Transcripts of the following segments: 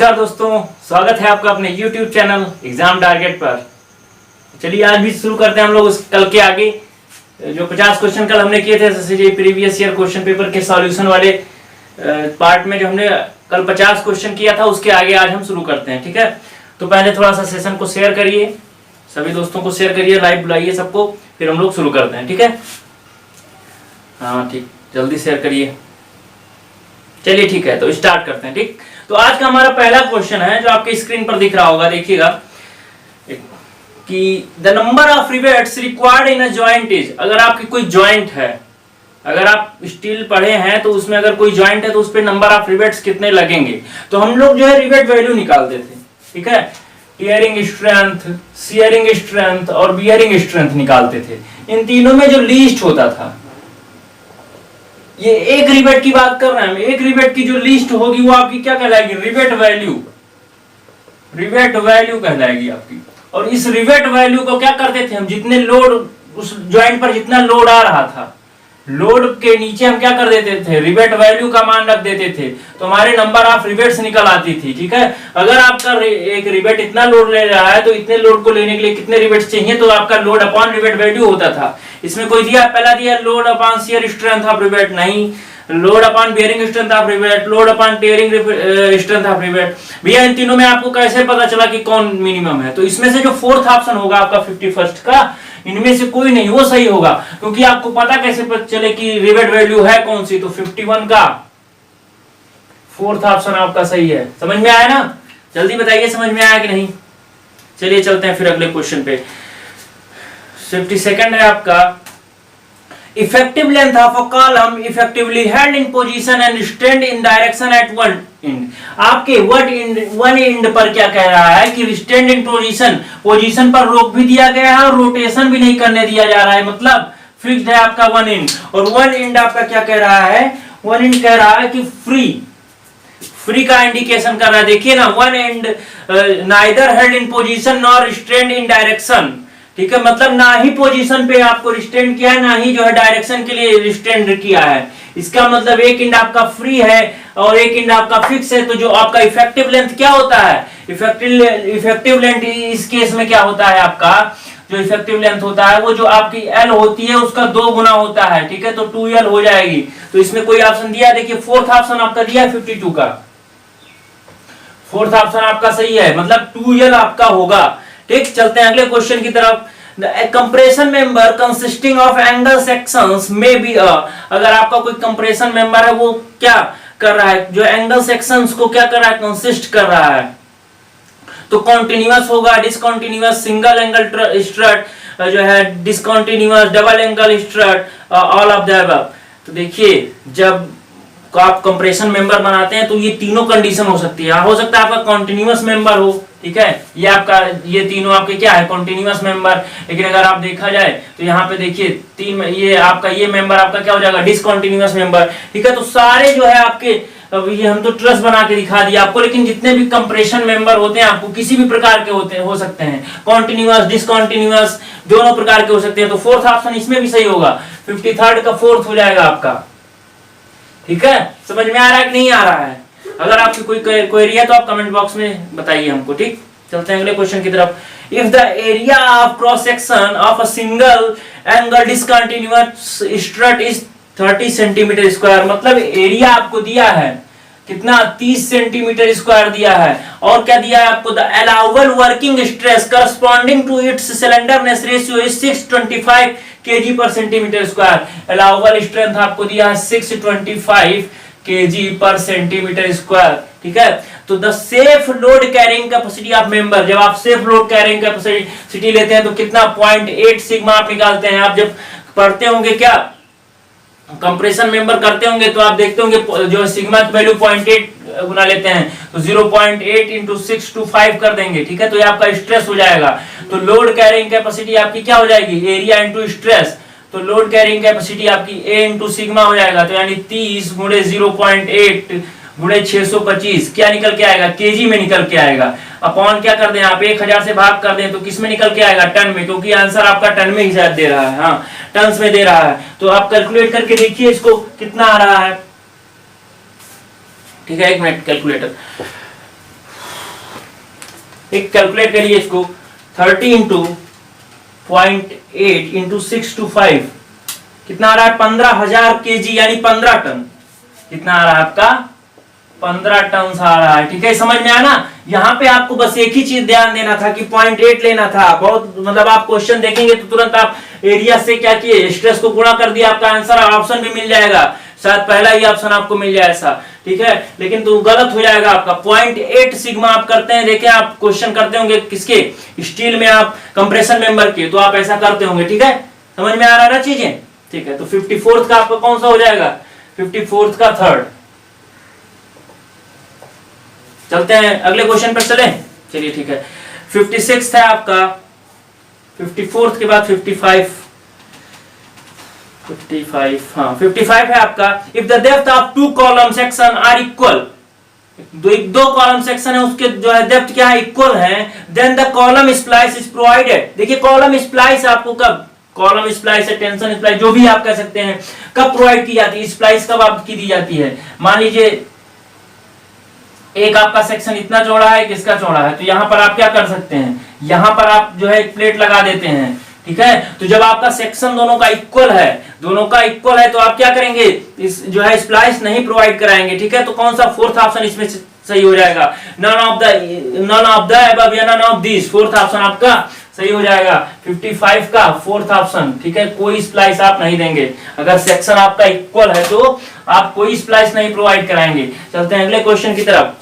नमस्कार दोस्तों, स्वागत है आपका अपने YouTube चैनल एग्जाम टारगेट पर। चलिए आज भी शुरू करते हैं हम लोग उस कल के आगे जो 50 क्वेश्चन कल हमने किए थे SSC previous year question paper के सॉल्यूशन वाले पार्ट में जो हमने कल 50 क्वेश्चन किया था उसके आगे आज हम शुरू करते हैं। ठीक है, तो पहले थोड़ा सा सेशन को शेयर करिए, सभी दोस्तों को शेयर करिए, लाइव बुलाइए सबको, फिर हम लोग शुरू करते हैं। ठीक है, हाँ ठीक, जल्दी शेयर करिए। चलिए ठीक है, तो स्टार्ट करते हैं। ठीक, तो आज का हमारा पहला क्वेश्चन है जो आपके स्क्रीन पर दिख रहा होगा, देखिएगा कि the number of rivets required in a joint is. अगर आपकी कोई जॉइंट है, अगर आप स्टील पढ़े हैं तो उसमें अगर कोई जॉइंट है तो उस पर नंबर ऑफ रिवेट्स कितने लगेंगे। तो हम लोग जो है रिवेट वैल्यू निकालते थे। ठीक है, टीयरिंग स्ट्रेंथ, शियरिंग स्ट्रेंथ और बियरिंग स्ट्रेंथ निकालते थे। इन तीनों में जो लीस्ट होता था, ये एक रिवेट की बात कर रहे हैं हम, एक रिवेट की जो लिस्ट होगी वो आपकी क्या कहलाएगी, रिवेट वैल्यू, रिवेट वैल्यू कहलाएगी आपकी। और इस रिवेट वैल्यू को क्या करते थे हम, जितने लोड उस जॉइंट पर जितना लोड आ रहा था, लोड के नीचे हम क्या कर देते थे, रिवेट वैल्यू का मान रख देते थे, तो हमारे नंबर ऑफ रिवेट्स निकल आती थी। ठीक है, अगर आपका एक रिवेट इतना लोड ले रहा है तो इतने लोड को लेने के लिए कितने रिवेट्स चाहिए, तो आपका लोड अपॉन रिवेट वैल्यू होता था। इसमें कोई दिया, पहला दिया load upon shear strength of rivet, नहीं, load upon bearing strength of rivet, load upon tearing strength of rivet. भैया इन तीनों में आपको कैसे पता चला कि कौन मिनिमम है, तो इसमें से जो फोर्थ ऑप्शन होगा आपका 51st का, इनमें से कोई नहीं वो सही होगा, क्योंकि आपको पता कैसे पता चले कि रिवेट वैल्यू है कौन सी, तो 51 का फोर्थ ऑप्शन आपका सही है। समझ में आया ना, जल्दी बताइए समझ में आया कि नहीं। चलिए चलते हैं फिर अगले क्वेश्चन पे। 52nd है आपका, effective length of a column effectively held in position and stand in direction at one and. आपके वन एंड पर क्या कह रहा है कि स्टैंड इन पोजीशन, पोजीशन पर रोक भी दिया गया है और रोटेशन भी नहीं करने दिया जा रहा है, मतलब फिक्स्ड है आपका वन एंड। और वन एंड आपका क्या कह रहा है, वन एंड कह रहा है कि फ्री, फ्री का इंडिकेशन कर रहा है। देखिए ना, one and neither held in position nor stand in direction. ठीक है, मतलब ना ही पोजीशन पे आपको रिस्टेंड किया है, ना ही जो है डायरेक्शन के लिए रिस्टेंड किया है। इसका मतलब एक इंड आपका फ्री है और एक इंड आपका फिक्स है। तो जो आपका इफेक्टिव लेंथ क्या होता है, इफेक्टिव लेंथ इस केस में क्या होता है, आपका जो इफेक्टिव लेंथ होता है वो जो आपकी एल होती है उसका 2 गुना होता है। ठीक है, तो 2L हो जाएगी। तो इसमें कोई ऑप्शन दिया, देखिए फोर्थ ऑप्शन आपका दिया है 52 का, फोर्थ ऑप्शन आपका सही है, मतलब 2L आपका होगा। ठीक, चलते हैं अगले क्वेश्चन की तरफ। Compression member consisting of angle sections में बी अगर आपका कोई कंप्रेशन मेंबर है वो क्या कर रहा है, जो एंगल सेक्शंस को क्या कर रहा है, कंसिस्ट कर रहा है, तो कॉन्टिन्यूअस होगा, डिसकॉन्टिन्यूअस, सिंगल एंगल स्ट्रट जो है, discontinuous, double angle strut, all of the above. तो देखिए जब आप कंप्रेशन मेंबर बनाते हैं तो ये तीनों कंडीशन हो सकती है। हो सकता है आपका कॉन्टिन्यूअस मेंबर हो, ठीक है, ये आपका ये तीनों आपके क्या है, कॉन्टिन्यूअस मेंबर। लेकिन अगर आप देखा जाए तो यहाँ पे देखिए तीन, ये आपका ये मेंबर आपका क्या हो जाएगा, डिसकॉन्टिन्यूअस मेंबर। ठीक है, तो सारे जो है आपके, अब ये हम तो ट्रस बना के दिखा दिया आपको, लेकिन जितने भी कंप्रेशन मेंबर होते हैं आपको किसी भी प्रकार के होते हैं, हो सकते हैं, कॉन्टिन्यूअस, डिसकॉन्टिन्यूअस, दोनों प्रकार के हो सकते हैं। तो फोर्थ ऑप्शन इसमें भी सही होगा, 53rd का फोर्थ हो जाएगा आपका। ठीक है, समझ में आ रहा है कि नहीं आ रहा है। अगर आपकी कोई क्वेरी है तो आप कमेंट बॉक्स में बताइए हमको। ठीक, चलते हैं अगले क्वेश्चन की तरफ। If the area of cross section of a single angle discontinuous strut is 30 centimetre square, मतलब एरिया आपको दिया है कितना, 30 सेंटीमीटर स्क्वायर दिया है, और क्या दिया है आपको, the allowable working stress corresponding to its slenderness ratio is 625 kg पर सेंटीमीटर स्क्वायर। अलाउबल स्ट्रेंथ आपको दिया है 625 kg पर सेंटीमीटर स्क्वायर। ठीक है, तो the safe load carrying capacity of member, जब आप सेफ लोड कैरिंग कैपेसिटी लेते हैं तो कितना, 0.8 सिग्मा आप निकालते हैं। आप जब पढ़ते होंगे क्या, कंप्रेशन मेंबर करते होंगे तो आप देखते होंगे जो सिग्मा की वैल्यू 0.8 गुना लेते हैं, तो 0.8 इंटू 625 कर देंगे। ठीक है, तो ये आपका स्ट्रेस हो जाएगा। तो लोड कैरिंग कैपेसिटी आपकी क्या हो जाएगी, एरिया इंटू स्ट्रेस, तो लोड कैरिंग कैपेसिटी आपकी ए इंटू सिग्मा हो जाएगा। तो यानी 30 गुणे 0.8 गुणे 625 क्या निकल के आएगा, केजी में निकल के आएगा। अपॉन क्या कर दें आप, 1000 से भाग कर दें तो किस में निकल के आएगा, टन में, क्योंकि आंसर आपका टन में ही शायद दे रहा है, हाँ टन्स में दे रहा है। तो आप कैलकुलेट करके देखिए इसको कितना आ रहा है। ठीक है, एक मिनट कैलकुलेटर, एक कैलकुलेट करिए इसको, 30 इंटू 0.8 इंटू 625 कितना आ रहा है, 15,000 केजी यानी 15 टन। कितना आ रहा है आपका, 15 टन आ रहा है। ठीक है, समझ में आया ना। यहाँ पे आपको बस एक ही चीज ध्यान देना था कि 0.8 लेना था। बहुत मतलब आप क्वेश्चन देखेंगे तो तुरंत आप एरिया से क्या किए, स्ट्रेस को गुणा कर दिया, आपका आंसर ऑप्शन भी मिल जाएगा, शायद पहला ही ऑप्शन आपको मिल जाए ऐसा। ठीक है, लेकिन तो गलत हो जाएगा आपका। 0.8 सिग्मा आप करते हैं, देखें आप क्वेश्चन करते होंगे किसके, स्टील में, आप कंप्रेशन मेंबर के, तो आप ऐसा करते होंगे। ठीक है, समझ में आ रहा है ना चीजें। ठीक है, तो 54th का आपका कौन सा हो जाएगा, 54th का थर्ड। चलते हैं अगले क्वेश्चन पर चलें। चलिए ठीक है, 56 है आपका, 54th के बाद 55 हाँ 55 है आपका। If the depth of 2 column section are equal, दो कॉलम सेक्शन है उसके जो है डेप्थ क्या है, इक्वल है, then the column splice is provided. देखिए कॉलम स्प्लाइस आपको कब, कॉलम स्प्लाइस है, टेंशन स्प्लाइस, जो भी आप कह सकते हैं, कब प्रोवाइड की जाती है, स्प्लाइस कब आपकी दी जाती है। मान लीजिए एक आपका सेक्शन इतना चौड़ा है, किसका चौड़ा है, तो यहां पर आप क्या कर सकते हैं, यहां पर आप जो है एक प्लेट लगा देते हैं। ठीक है, तो जब आपका सेक्शन दोनों का इक्वल है, दोनों का इक्वल है, तो आप क्या करेंगे, इस जो है स्प्लाइस नहीं प्रोवाइड कराएंगे। ठीक है, तो कौन सा फोर्थ ऑप्शन इसमें सही हो जाएगा, नन ऑफ द अबव या none of this, fourth option आपका सही हो जाएगा 55 का फोर्थ ऑप्शन। ठीक है, कोई स्प्लाइस आप नहीं देंगे, अगर सेक्शन आपका इक्वल है तो आप कोई स्प्लाइस नहीं प्रोवाइड कराएंगे। चलते हैं अगले क्वेश्चन की तरफ,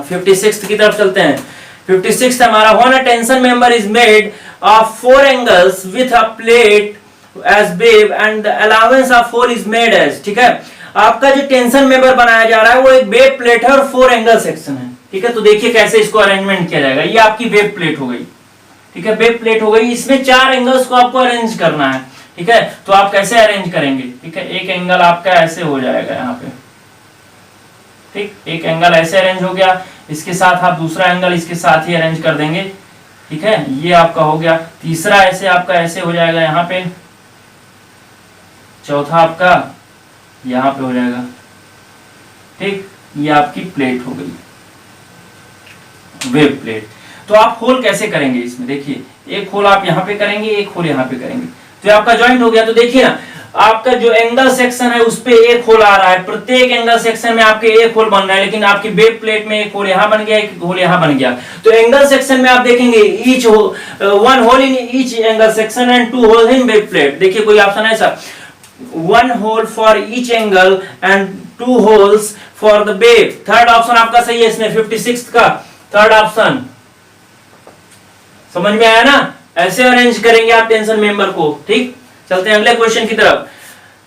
56 की तरफ चलते हैं। 56 हमारा, when a tension member is made of 4 angles with a plate as web and the allowance of 4 is made as. ठीक है, आपका जो टेंशन मेंबर बनाया जा रहा है वो एक बेब प्लेट है और 4 एंगल सेक्शन है। ठीक है, तो देखिए कैसे इसको अरेंजमेंट किया जाएगा। ये आपकी वेब प्लेट हो गई। ठीक है, वेब प्लेट हो गई, इसमें 4 एंगल्स को आपको अरेंज करना है। ठीक है, तो आप कैसे अरेंज करेंगे। ठीक है, एक एंगल आपका ऐसे हो जाएगा यहाँ पे। ठीक, एक एंगल ऐसे अरेंज हो गया, इसके साथ आप दूसरा एंगल इसके साथ ही अरेंज कर देंगे। ठीक है, ये आपका हो गया। तीसरा ऐसे आपका ऐसे हो जाएगा यहाँ पे, चौथा आपका यहाँ पे हो जाएगा। ठीक, ये आपकी प्लेट हो गई, वेब प्लेट। तो आप होल कैसे करेंगे इसमें, देखिए एक होल आप यहाँ पे करेंगे, एक होल यहाँ पे करेंगे, तो आपका जॉइंट हो गया। तो देखिए ना, आपका जो एंगल सेक्शन है उस पे एक होल आ रहा है, प्रत्येक एंगल सेक्शन में आपके एक होल बन रहा है, लेकिन आपकी वेब प्लेट में एक होल यहाँ बन गया, एक होल यहाँ बन गया। तो एंगल सेक्शन में आप देखेंगे each one hole in each angle section and 2 hole in web plate. देखिए कोई ऑप्शन है ऐसा, 1 hole for each angle and 2 holes for the web. Third option आपका सही है इसमें, 56 का थर्ड ऑप्शन। समझ में आया ना, ऐसे अरेंज करेंगे आप टेंशन मेंबर को। ठीक, चलते हैं अगले क्वेश्चन की तरफ।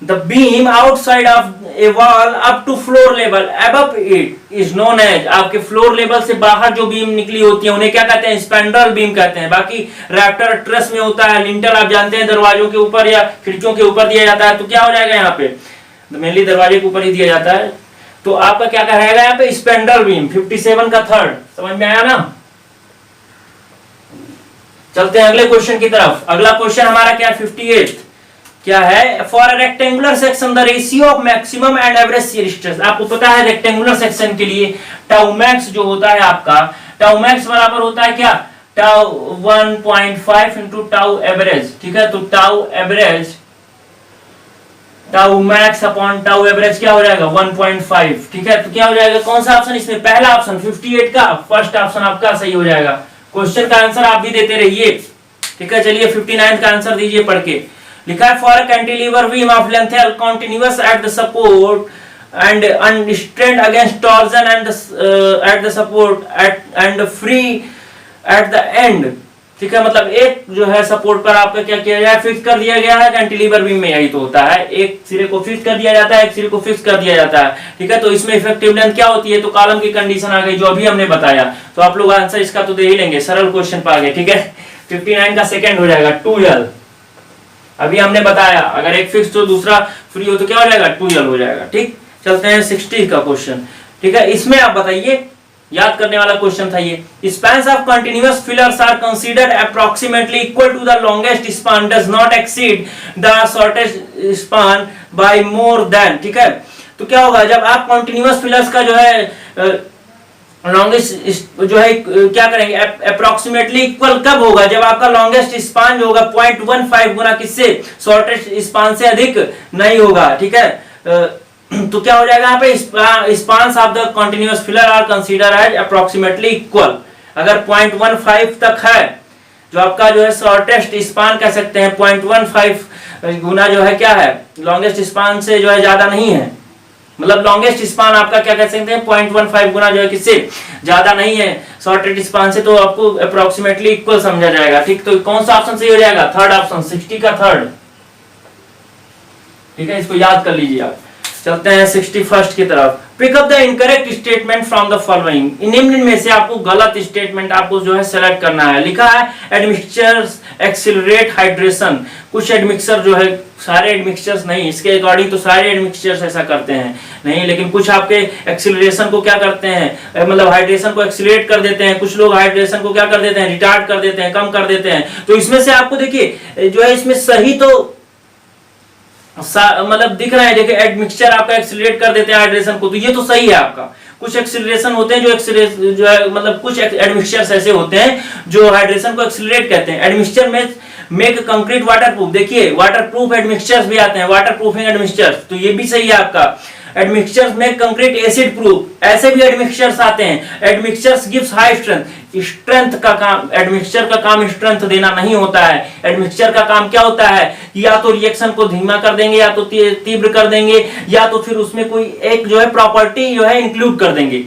The beam outside of a wall up to floor level above it is known as. आपके फ्लोर लेवल से बाहर जो बीम निकली होती है उन्हें क्या कहते हैं, स्पैंड्रल बीम कहते हैं। बाकी रैफ्टर ट्रस में होता है, लिंटर आप जानते हैं दरवाजों के ऊपर या खिड़कियों के ऊपर दिया जाता है, तो क्या हो जाएगा यहाँ पे, मेनली दरवाजे के ऊपर ही दिया जाता है। तो आपका क्या रहेगा यहाँ पे, स्पैंड्रल बीम। 57 का थर्ड, समझ में आया ना। चलते हैं अगले क्वेश्चन की तरफ। अगला क्वेश्चन हमारा क्या है, 58 क्या है, for a rectangular section the ratio of maximum and average shear stress. आपको पता है रेक्टेंगुलर सेक्शन के लिए टाउ मैक्स जो होता है आपका, टाउ मैक्स बराबर होता है क्या, टाउ 1.5 इंटू टाउ एवरेज। ठीक है, तो tau average, tau max upon tau average क्या हो जाएगा, 1.5। ठीक है, तो क्या हो जाएगा, कौन सा ऑप्शन इसमें, पहला ऑप्शन 58 का फर्स्ट ऑप्शन आपका सही हो जाएगा। क्वेश्चन का आंसर आप भी देते रहिए। ठीक है, चलिए 59 का आंसर दीजिए पढ़ के। लिखा है, for a cantilever beam of length L continuous at the support and unrestrained against torsion and at the support and free at the end. ठीक है, मतलब एक जो है सपोर्ट पर आपका क्या किया गया है, फिक्स कर दिया गया है। कैंटिलीवर बीम में यही तो होता है, एक सिरे को फिक्स कर दिया जाता है, एक सिरे को फिक्स कर दिया जाता है। ठीक है, तो इसमें इफेक्टिव लेंथ क्या होती है, तो कॉलम की कंडीशन आ गई जो अभी हमने बताया। तो आप लोग आंसर इसका तो दे ही लेंगे, सरल क्वेश्चन पा गए। ठीक है, 59 का सेकंड हो जाएगा 2L। अभी हमने बताया अगर एक फिक्स तो दूसरा फ्री हो तो क्या हो जाएगा, 2L हो जाएगा। ठीक, चलते हैं 60 का क्वेश्चन। ठीक है, इसमें आप बताइए, याद करने वाला क्वेश्चन था ये, spans of continuous fillers are considered approximately equal to the longest span does not exceed the shortest span by more than. ठीक है, तो क्या होगा, जब आप कंटीन्यूअस फिलर्स का जो है लॉन्गेस्ट जो है क्या करेंगे, अप्रोक्सीमेटली इक्वल कब होगा, जब आपका लॉन्गेस्ट स्पान जो होगा 0.15 गुना किससे, शॉर्टेस्ट स्पान से अधिक नहीं होगा। ठीक है, तो क्या हो जाएगा यहाँ पे, spans of the continuous filler are consider as approximately equal. अगर 0.15 तक है जो आपका जो है शॉर्टेस्ट स्पान कह सकते हैं, 0.15 गुना जो है क्या है, लॉन्गेस्ट स्पान से जो है ज्यादा नहीं है, मतलब लॉन्गेस्ट स्पान आपका क्या कह सकते हैं 0.15 गुना जो है किससे ज्यादा नहीं है शॉर्टेस्ट स्पान से, तो आपको अप्रोक्सीमेटली इक्वल समझा जाएगा। ठीक, तो कौन सा ऑप्शन सही हो जाएगा, थर्ड ऑप्शन, 60 का थर्ड। ठीक है, इसको याद कर लीजिए आप। चलते हैं 61 की तरफ। Pick up the incorrect statement from the following, निम्न में से आपको गलत स्टेटमेंट आपको जो है सेलेक्ट करना है। लिखा है एडमिक्सचर्स एक्सिलरेट हाइड्रेशन, कुछ एडमिक्सचर जो है, सारे एडमिक्सचर्स नहीं, इसके अकॉर्डिंग तो सारे एडमिक्सचर्स ऐसा करते हैं नहीं, लेकिन कुछ आपके एक्सिलरेशन को क्या करते हैं, मतलब हाइड्रेशन को एक्सिलरेट कर देते हैं, कुछ लोग हाइड्रेशन को क्या कर देते हैं, रिटार्ड कर देते हैं, कम कर देते हैं। तो इसमें से आपको देखिए जो है इसमें सही तो मतलब दिख रहा है, देखिए एडमिक्सचर आपका एक्सिलरेट कर देते हैं हाइड्रेशन को, तो ये तो सही है आपका। कुछ एक्सिलरेशन होते हैं जो है मतलब कुछ एडमिक्सचर्स ऐसे होते हैं जो हाइड्रेशन को एक्सिलरेट कहते हैं। एडमिक्सचर में मेक कंक्रीट वाटरप्रूफ, देखिए वाटरप्रूफ एडमिक्सचर्स भी आते हैं, वाटरप्रूफिंग एडमिक्सचर्स, तो ये भी सही है आपका। एडमिक्सचर्स में कंक्रीट एसिड प्रूफ, ऐसे भी एडमिक्सचर्स आते हैं। Admixtures gives high strength, strength का काम, एडमिक्सचर का काम स्ट्रेंथ देना नहीं होता है। एडमिक्सचर का काम क्या होता है, या तो रिएक्शन को धीमा कर देंगे, या तो तीव्र कर देंगे, या तो फिर उसमें कोई एक जो है प्रॉपर्टी जो है इंक्लूड कर देंगे।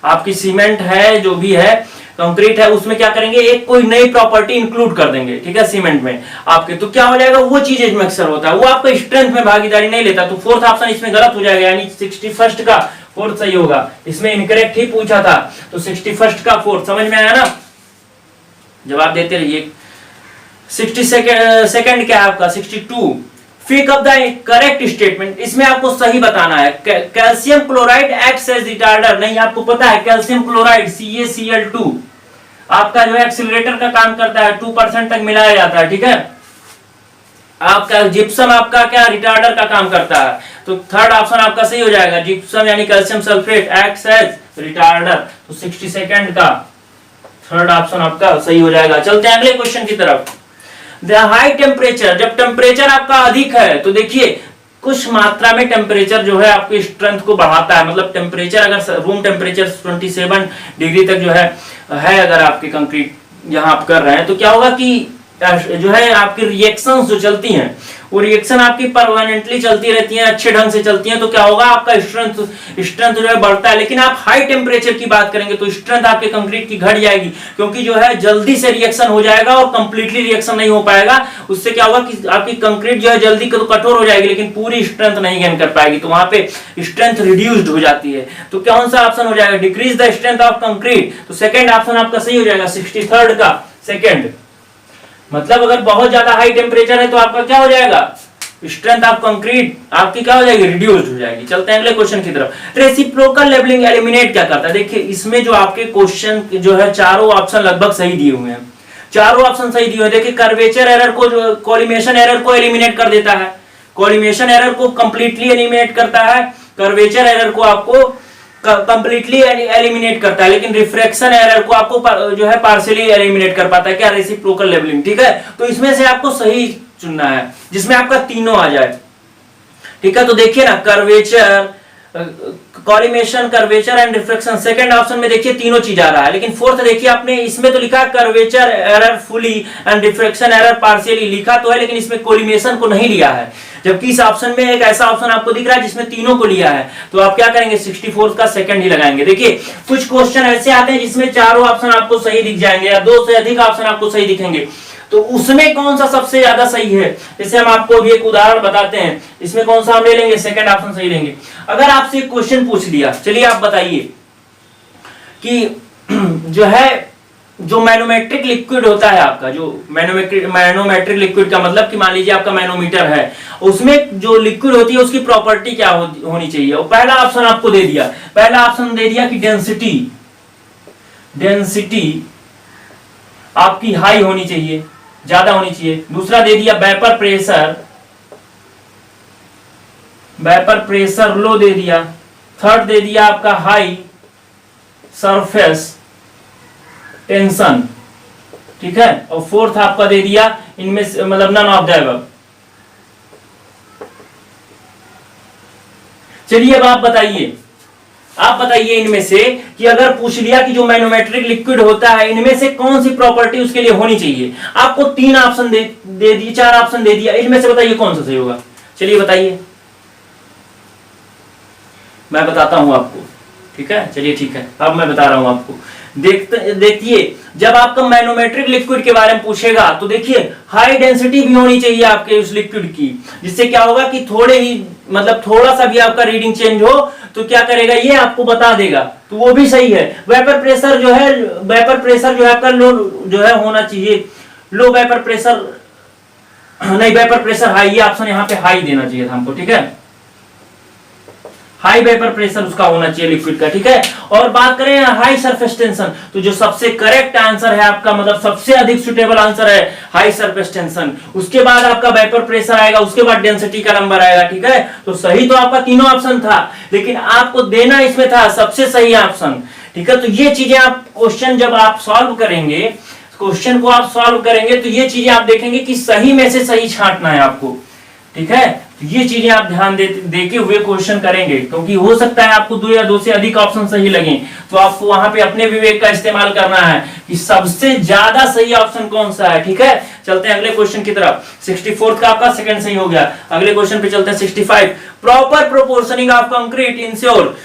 आपकी सीमेंट है, जो भी है कंक्रीट है, उसमें क्या करेंगे, एक कोई नई प्रॉपर्टी इंक्लूड कर देंगे। ठीक है, सीमेंट में आपके, तो क्या हो जाएगा, वो चीज एडमिक्सचर होता है, वो आपका स्ट्रेंथ में भागीदारी नहीं लेता। तो फोर्थ ऑप्शन इसमें गलत हो जाएगा, यानी 61 का फोर्थ सही होगा। इसमें इनकरेक्ट ही पूछा था, तो 61 का फोर्थ। समझ में आया ना, जवाब देते रहिए। 62 क्या है आपका, 62। Pick up the correct statement, इसमें आपको सही बताना है। Calcium chloride acts as retarder, नहीं आपको पता है कैल्शियम क्लोराइड CaCl2 आपका जो है एक्सीलरेटर का काम करता है, 2% तक मिलाया जाता है। ठीक है, आपका जिप्सम आपका क्या रिटार्डर का काम करता है, तो थर्ड ऑप्शन आपका सही हो जाएगा। जिप्सम यानी calcium sulphate acts as retarder, तो 62 का थर्ड ऑप्शन आपका सही हो जाएगा। चलते हैं अगले क्वेश्चन की तरफ। द हाई टेम्परेचर, जब टेम्परेचर आपका अधिक है तो देखिए कुछ मात्रा में टेम्परेचर जो है आपकी स्ट्रेंथ को बढ़ाता है। मतलब टेम्परेचर अगर रूम टेम्परेचर 27 डिग्री तक जो है अगर आपके कंक्रीट यहाँ आप कर रहे हैं, तो क्या होगा कि जो है आपकी रिएक्शंस जो चलती हैं वो रिएक्शन आपकी परमानेंटली चलती रहती हैं, अच्छे ढंग से चलती हैं, तो क्या होगा आपका स्ट्रेंथ जो है बढ़ता है। लेकिन आप हाई टेम्परेचर की बात करेंगे तो स्ट्रेंथ आपके कंक्रीट की घट जाएगी, क्योंकि जो है जल्दी से रिएक्शन हो जाएगा और कंप्लीटली रिएक्शन नहीं हो पाएगा। उससे क्या होगा कि आपकी कंक्रीट जो है जल्दी कठोर हो जाएगी, लेकिन पूरी स्ट्रेंथ नहीं गेन कर पाएगी, तो वहां पे स्ट्रेंथ रिड्यूस्ड हो जाती है। तो कौन सा ऑप्शन हो जाएगा, decrease the strength of concrete, तो सेकंड ऑप्शन आपका सही हो जाएगा, 63 का सेकंड। मतलब अगर बहुत ज्यादा हाई टेम्परेचर है तो आपका क्या हो जाएगा, स्ट्रेंथ ऑफ कंक्रीट आपकी क्या हो जाएगी, रिड्यूस्ड हो जाएगी। चलते हैं अगले क्वेश्चन की तरफ। रेसिप्रोकल लेवलिंग एलिमिनेट क्या करता है, देखिए इसमें जो आपके क्वेश्चन जो है चारों ऑप्शन लगभग सही दिए हुए हैं, चारों ऑप्शन सही दिए हुए हैं। देखिए कर्वेचर एरर को, जो कोलिमेशन एरर को एलिमिनेट कर देता है, कोलिमेशन एरर को कंप्लीटली एलिमिनेट करता है, कर्वेचर एरर को आपको कंप्लीटली एलिमिनेट करता है, लेकिन रिफ्रैक्शन एरर को आपको जो है पार्शियली एलिमिनेट कर पाता है, क्या, रेसिप्रोकल लेवलिंग। ठीक है, तो इसमें से आपको सही चुनना है जिसमें आपका तीनों आ जाए। ठीक है, तो देखिए ना, curvature, collimation, curvature and refraction, second option में देखिए तीनों चीज आ रहा है। लेकिन फोर्थ देखिए आपने इसमें तो लिखा curvature error fully and refraction error partially, लिखा तो है लेकिन इसमें कोलिमेशन को नहीं लिया है, जबकि इस ऑप्शन में एक ऐसा ऑप्शन आपको दिख रहा है जिसमें तीनों को लिया है। तो आप क्या करेंगे, 64 का सेकंड ही लगाएंगे। देखिए कुछ क्वेश्चन ऐसे आते हैं जिसमें चारों ऑप्शन आपको सही दिख जाएंगे या दो से अधिक ऑप्शन आपको सही दिखेंगे, तो उसमें कौन सा सबसे ज्यादा सही है। जैसे हम आपको अभी एक उदाहरण बताते हैं, इसमें कौन सा हम ले लेंगे, सेकंड ऑप्शन सही लेंगे। अगर आपसे एक क्वेश्चन पूछ लिया, चलिए आप बताइए कि जो है जो मैनोमेट्रिक लिक्विड होता है आपका, जो मैनोमेट्रिक लिक्विड का मतलब कि मान लीजिए आपका मैनोमीटर है, उसमें जो लिक्विड होती है उसकी प्रॉपर्टी क्या होनी चाहिए। और पहला ऑप्शन आपको दे दिया, पहला ऑप्शन दे दिया कि डेंसिटी आपकी हाई होनी चाहिए, ज्यादा होनी चाहिए। दूसरा दे दिया वेपर प्रेशर लो दे दिया। थर्ड दे दिया आपका हाई, सरफेस टेंशन, ठीक है। और फोर्थ आपका दे दिया इनमें से मतलब नन ऑफ द अबव। चलिए अब आप बताइए इनमें से कि अगर पूछ लिया कि जो मैनोमेट्रिक लिक्विड होता है इनमें से कौन सी प्रॉपर्टी उसके लिए होनी चाहिए। आपको 3 ऑप्शन दे दिए, 4 ऑप्शन दे दिया, इनमें से बताइए कौन सा सही होगा। चलिए बताइए, मैं बताता हूं आपको, ठीक है। चलिए ठीक है, अब मैं बता रहा हूं आपको। देखिए जब आपका मैनोमेट्रिक लिक्विड के बारे में पूछेगा तो देखिए हाई डेंसिटी भी होनी चाहिए आपके उस लिक्विड की, जिससे क्या होगा कि थोड़े ही मतलब थोड़ा सा भी आपका रीडिंग चेंज हो तो क्या करेगा ये आपको बता देगा, तो वो भी सही है। वेपर प्रेशर जो है आपका लो जो है होना चाहिए, लो वेपर प्रेशर नहीं, वेपर प्रेशर हाई, ये ऑप्शन यहाँ पे हाई देना चाहिए था हमको, ठीक है। हाई वेपर प्रेशर उसका होना चाहिए लिक्विड का, ठीक है। और बात करें हाई सरफेस टेंशन, तो जो सबसे करेक्ट आंसर है आपका मतलब सबसे अधिक सुटेबल आंसर है हाई सरफेस टेंशन। उसके बाद आपका वेपर प्रेशर आएगा, उसके बाद डेंसिटी का नंबर आएगा, ठीक है। तो सही तो आपका तीनों ऑप्शन था, लेकिन आपको देना इसमें था सबसे सही ऑप्शन, ठीक है। तो ये चीजें आप क्वेश्चन जब आप सॉल्व करेंगे, क्वेश्चन को आप सॉल्व करेंगे तो ये चीजें आप देखेंगे कि सही में से सही छांटना है आपको, ठीक है। तो ये चीजें आप ध्यान देके हुए क्वेश्चन करेंगे, क्योंकि हो सकता है आपको 2 या 2 से अधिक ऑप्शन सही लगे, तो आपको वहां पे अपने विवेक का इस्तेमाल करना है कि सबसे ज्यादा सही ऑप्शन कौन सा है, ठीक है। चलते हैं अगले क्वेश्चन की तरफ। 64 का आपका सेकंड सही हो गया। अगले क्वेश्चन पे चलते हैं 65। प्रॉपर प्रोपोर्शनिंग ऑफ कंक्रीट इंश्योर,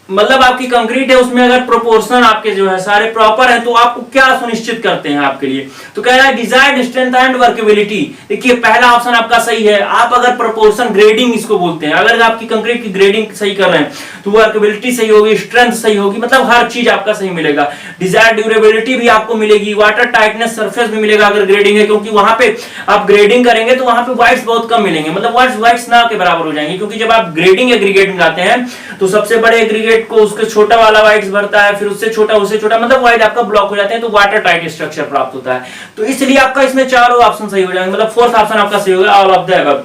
मतलब आपकी कंक्रीट है उसमें अगर प्रोपोर्शन आपके जो है सारे प्रॉपर है तो आपको क्या सुनिश्चित करते हैं आपके लिए, तो कह रहा है डिजायर्ड स्ट्रेंथ एंड वर्केबिलिटी। देखिए पहला ऑप्शन आपका सही है। आप अगर प्रोपोर्शन ग्रेडिंग इसको बोलते हैं, अगर आपकी कंक्रीट की ग्रेडिंग सही कर रहे हैं तो वर्केबिलिटी सही होगी, स्ट्रेंथ सही होगी, मतलब हर चीज आपका सही मिलेगा। डिजायर्ड ड्यूरेबिलिटी भी आपको मिलेगी, वाटर टाइटनेस सरफेस भी मिलेगा अगर ग्रेडिंग है, क्योंकि वहां पे आप ग्रेडिंग करेंगे तो वहां पे वाइट्स बहुत कम मिलेंगे, मतलब वाइट्स ना के बराबर हो जाएंगे, क्योंकि जब आप ग्रेडिंग एग्रीगेट में जाते हैं तो सबसे बड़े एग्रीगेट को उसके छोटा वाला वाइट्स भरता है, फिर उससे छोटा मतलब वाइट आपका ब्लॉक हो जाते हैं, तो वाटर टाइट स्ट्रक्चर प्राप्त होता है। तो इसलिए आपका इसमें चारों ऑप्शन सही हो जाएंगे, मतलब फोर्थ ऑप्शन आपका सही होगा, ऑल ऑफ द अबव।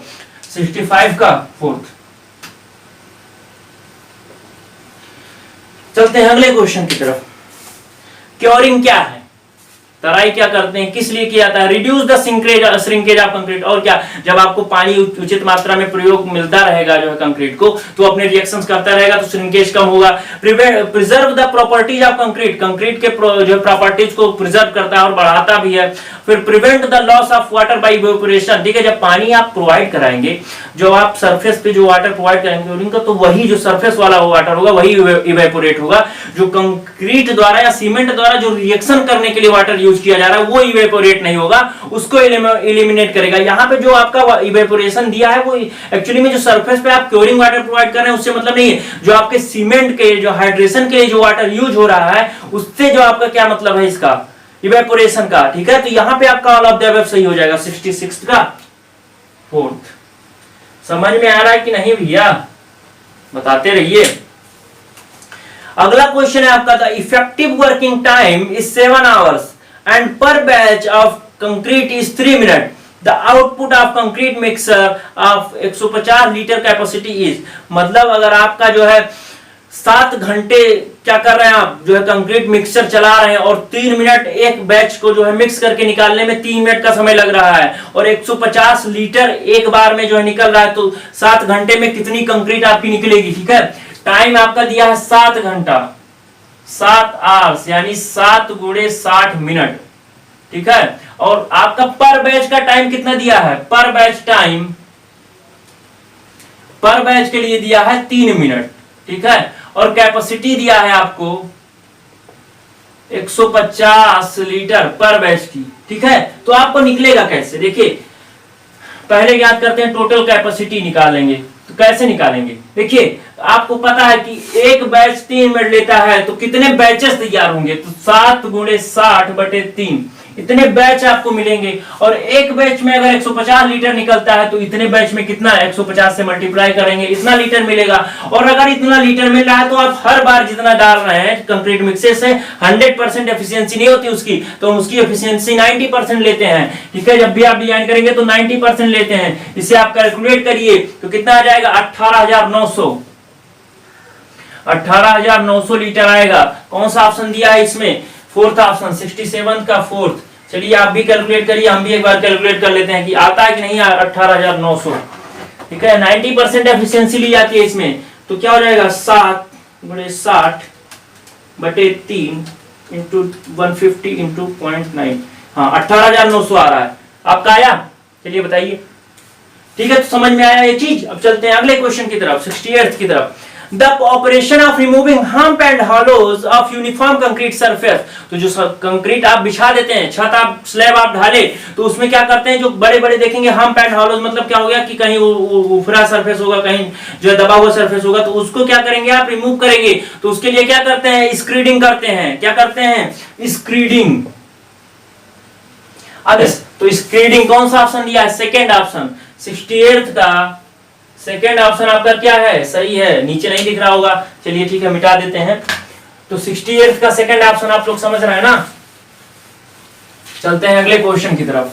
65 का फोर्थ। चलते हैं अगले क्वेश्चन की तरफ। क्योरिंग क्या है, तराई क्या करते हैं, किस लिए किया जाता है। Reduce the shrinkage of concrete, और क्या, जब आपको पानी उचित मात्रा में प्रयोग मिलता रहेगा जो है कंक्रीट को, तो अपने रिएक्शंस करता रहेगा तो श्रिंकेज कम होगा। Preserve the properties of concrete, concrete के जो प्रॉपर्टीज को प्रिजर्व करता है और बढ़ाता भी है। फिर prevent the loss of water bye evaporation, ठीक है। जब पानी आप प्रोवाइड कराएंगे, जो आप सरफेस पे जो वाटर प्रोवाइड करेंगे उनका, तो वही जो सरफेस वाला वाटर होगा वही इवेपोरेट होगा। जो कंक्रीट द्वारा या सीमेंट द्वारा जो रिएक्शन करने के लिए वाटर यूज किया जा रहा है वो इवेपोरेट नहीं होगा, उसको एलिमिनेट करेगा। यहाँ पे जो आपका इवेपोरेशन दिया है वो एक्चुअली में जो सरफेस पे आप क्योरिंग वाटर प्रोवाइड कर रहे हैं उससे मतलब नहीं है, जो आपके सीमेंट के जो हाइड्रेशन के लिए जो वाटर यूज हो रहा है उससे जो आपका क्या मतलब है इसका, इवेपोरेशन का, ठीक है। तो यहाँ पे आपका ऑल ऑफ द अबव सही हो जाएगा 66 का फोर्थ। समझ में आ रहा है कि नहीं भैया, बताते रहिए। अगला क्वेश्चन है आपका, the effective working time is 7 hours and per batch of concrete is 3 minute. The output of concrete mixer of 150 litre capacity is, मतलब अगर आपका जो है 7 घंटे क्या कर रहे हैं आप, जो है कंक्रीट मिक्सचर चला रहे हैं और 3 मिनट एक बैच को जो है मिक्स करके निकालने में 3 मिनट का समय लग रहा है, और 150 लीटर एक बार में जो है निकल रहा है, तो 7 घंटे में कितनी कंक्रीट आपकी निकलेगी, ठीक है। टाइम आपका दिया है 7 घंटा, 7 आवर्स, यानी 7 गुणे 60 मिनट, ठीक है। और आपका पर बैच का टाइम कितना दिया है, पर बैच टाइम पर बैच के लिए दिया है 3 मिनट, ठीक है। और कैपेसिटी दिया है आपको 150 लीटर पर बैच की, ठीक है। तो आपको निकलेगा कैसे, देखिए पहले याद करते हैं, टोटल कैपेसिटी निकालेंगे। तो कैसे निकालेंगे, देखिए आपको पता है कि एक बैच 3 मिनट लेता है, तो कितने बैचेस तैयार होंगे, तो 7 गुणे 60 बटे 3, इतने बैच आपको मिलेंगे। और एक बैच में अगर 150 लीटर निकलता है तो इतने बैच में कितना, 150 से मल्टीप्लाई करेंगे, इतना लीटर मिलेगा। और अगर इतना लीटर मिल रहा है तो आप हर बार जितना डाल रहे हैं कंक्रीट मिक्सर से 100% एफिशिएंसी नहीं होती उसकी, तो हम उसकी एफिशिएंसी 90% लेते हैं, ठीक है। जब भी आप डिजाइन करेंगे तो 90% लेते हैं। इसे आप कैलकुलेट करिए तो कितना आ जाएगा, 18,900। 18,900 लीटर आएगा। कौन सा ऑप्शन दिया है इसमें? फोर्थ ऑप्शन, 67 का फोर्थ। चलिए आप भी कैलकुलेट करिए, हम भी एक बार कैलकुलेट कर लेते हैं कि आता है कि नहीं 18,900। ठीक है, 90% एफिशिएंसी ली जाती है इसमें, तो क्या हो जाएगा 7/60/3 इंटू 150 इंटू 0.9। हाँ 18,900 आ रहा है। आपका आया? चलिए बताइए। ठीक है, तो समझ में आया ये चीज। अब चलते हैं अगले क्वेश्चन की तरफ, 68 की तरफ। The operation of removing hump and hollows of uniform concrete surface. तो जो कंक्रीट आप बिछा देते हैं, छत आप स्लैब आप ढाले, तो उसमें क्या करते हैं, जो बड़े बड़े देखेंगे हम्प एंड हॉलोज, मतलब क्या हो गया कि कहीं उफरा सरफेस होगा, कहीं जो दबा हुआ सरफेस होगा, तो उसको क्या करेंगे आप? रिमूव करेंगे। तो उसके लिए क्या करते हैं? स्क्रीडिंग करते हैं। क्या करते हैं? स्क्रीडिंग। अब तो स्क्रीडिंग कौन सा ऑप्शन दिया है? सेकेंड ऑप्शन, 68 का सेकेंड ऑप्शन आपका क्या है? सही है, नीचे नहीं दिख रहा होगा। चलिए ठीक है, मिटा देते हैं। तो 68 का सेकेंड ऑप्शन आप लोग समझ रहे हैं ना। चलते हैं अगले क्वेश्चन की तरफ।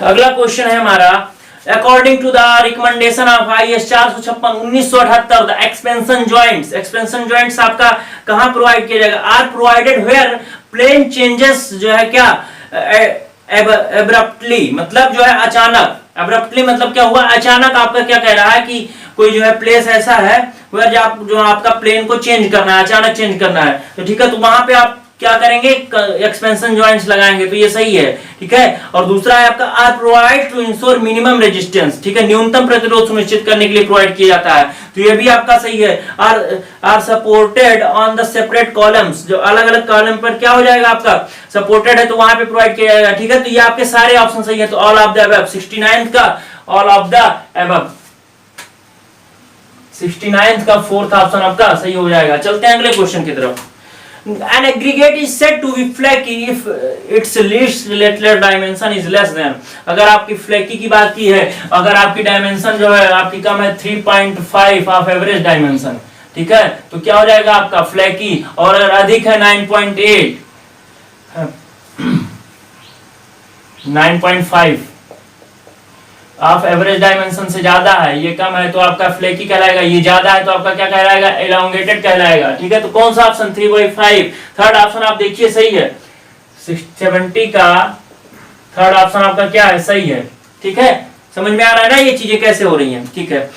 अगला क्वेश्चन है हमारा, according to the recommendation of IS 456 1978, the expansion joints, expansion joints आपका कहां प्रोवाइड किया जाएगा? Are provided where plane changes जो है क्या एब्रप्टली, मतलब जो है अचानक। एब्रप्टली मतलब क्या हुआ? अचानक। आपका क्या कह रहा है कि कोई जो है प्लेस ऐसा है वह जो आपका प्लेन को चेंज करना है, अचानक चेंज करना है, तो ठीक है, तो वहां पे आप क्या करेंगे? एक्सपेंशन जॉइंट्स लगाएंगे, तो ये सही है। ठीक है, और दूसरा है आपका are provide to ensure minimum resistance. ठीक है, न्यूनतम प्रतिरोध सुनिश्चित करने के लिए प्रोवाइड किया जाता है, तो ये भी आपका सही है। Are supported on the separate columns, जो अलग अलग कॉलम पर क्या हो जाएगा आपका? सपोर्टेड है, तो वहां पे प्रोवाइड किया जाएगा। ठीक है, तो ये आपके सारे ऑप्शन सही है, तो ऑल ऑफ द अबव। 69 का ऑल ऑफ द अबव, 69 का फोर्थ ऑप्शन आपका सही हो जाएगा। चलते हैं अगले क्वेश्चन की तरफ। An aggregate is said to be flaky if its least lateral dimension is less than, अगर आपकी फ्लैकी की बात की है, अगर आपकी डायमेंशन जो है आपकी कम है 3.5 ऑफ एवरेज डायमेंशन, ठीक है, तो क्या हो जाएगा आपका फ्लैकी, और अगर अधिक है 9.8 9.5 ऑफ एवरेज डायमेंशन से ज्यादा है, ये कम है तो आपका फ्लैकी कहलाएगा, ये ज्यादा है तो आपका क्या कहलाएगा? एलोंगेटेड कहलाएगा। ठीक है, तो कौन सा ऑप्शन? 3/5। थर्ड ऑप्शन आप देखिए सही है, 70 का थर्ड ऑप्शन आपका क्या है? सही है। ठीक है, समझ में आ रहा है ना ये चीजें कैसे हो रही हैं? ठीक है,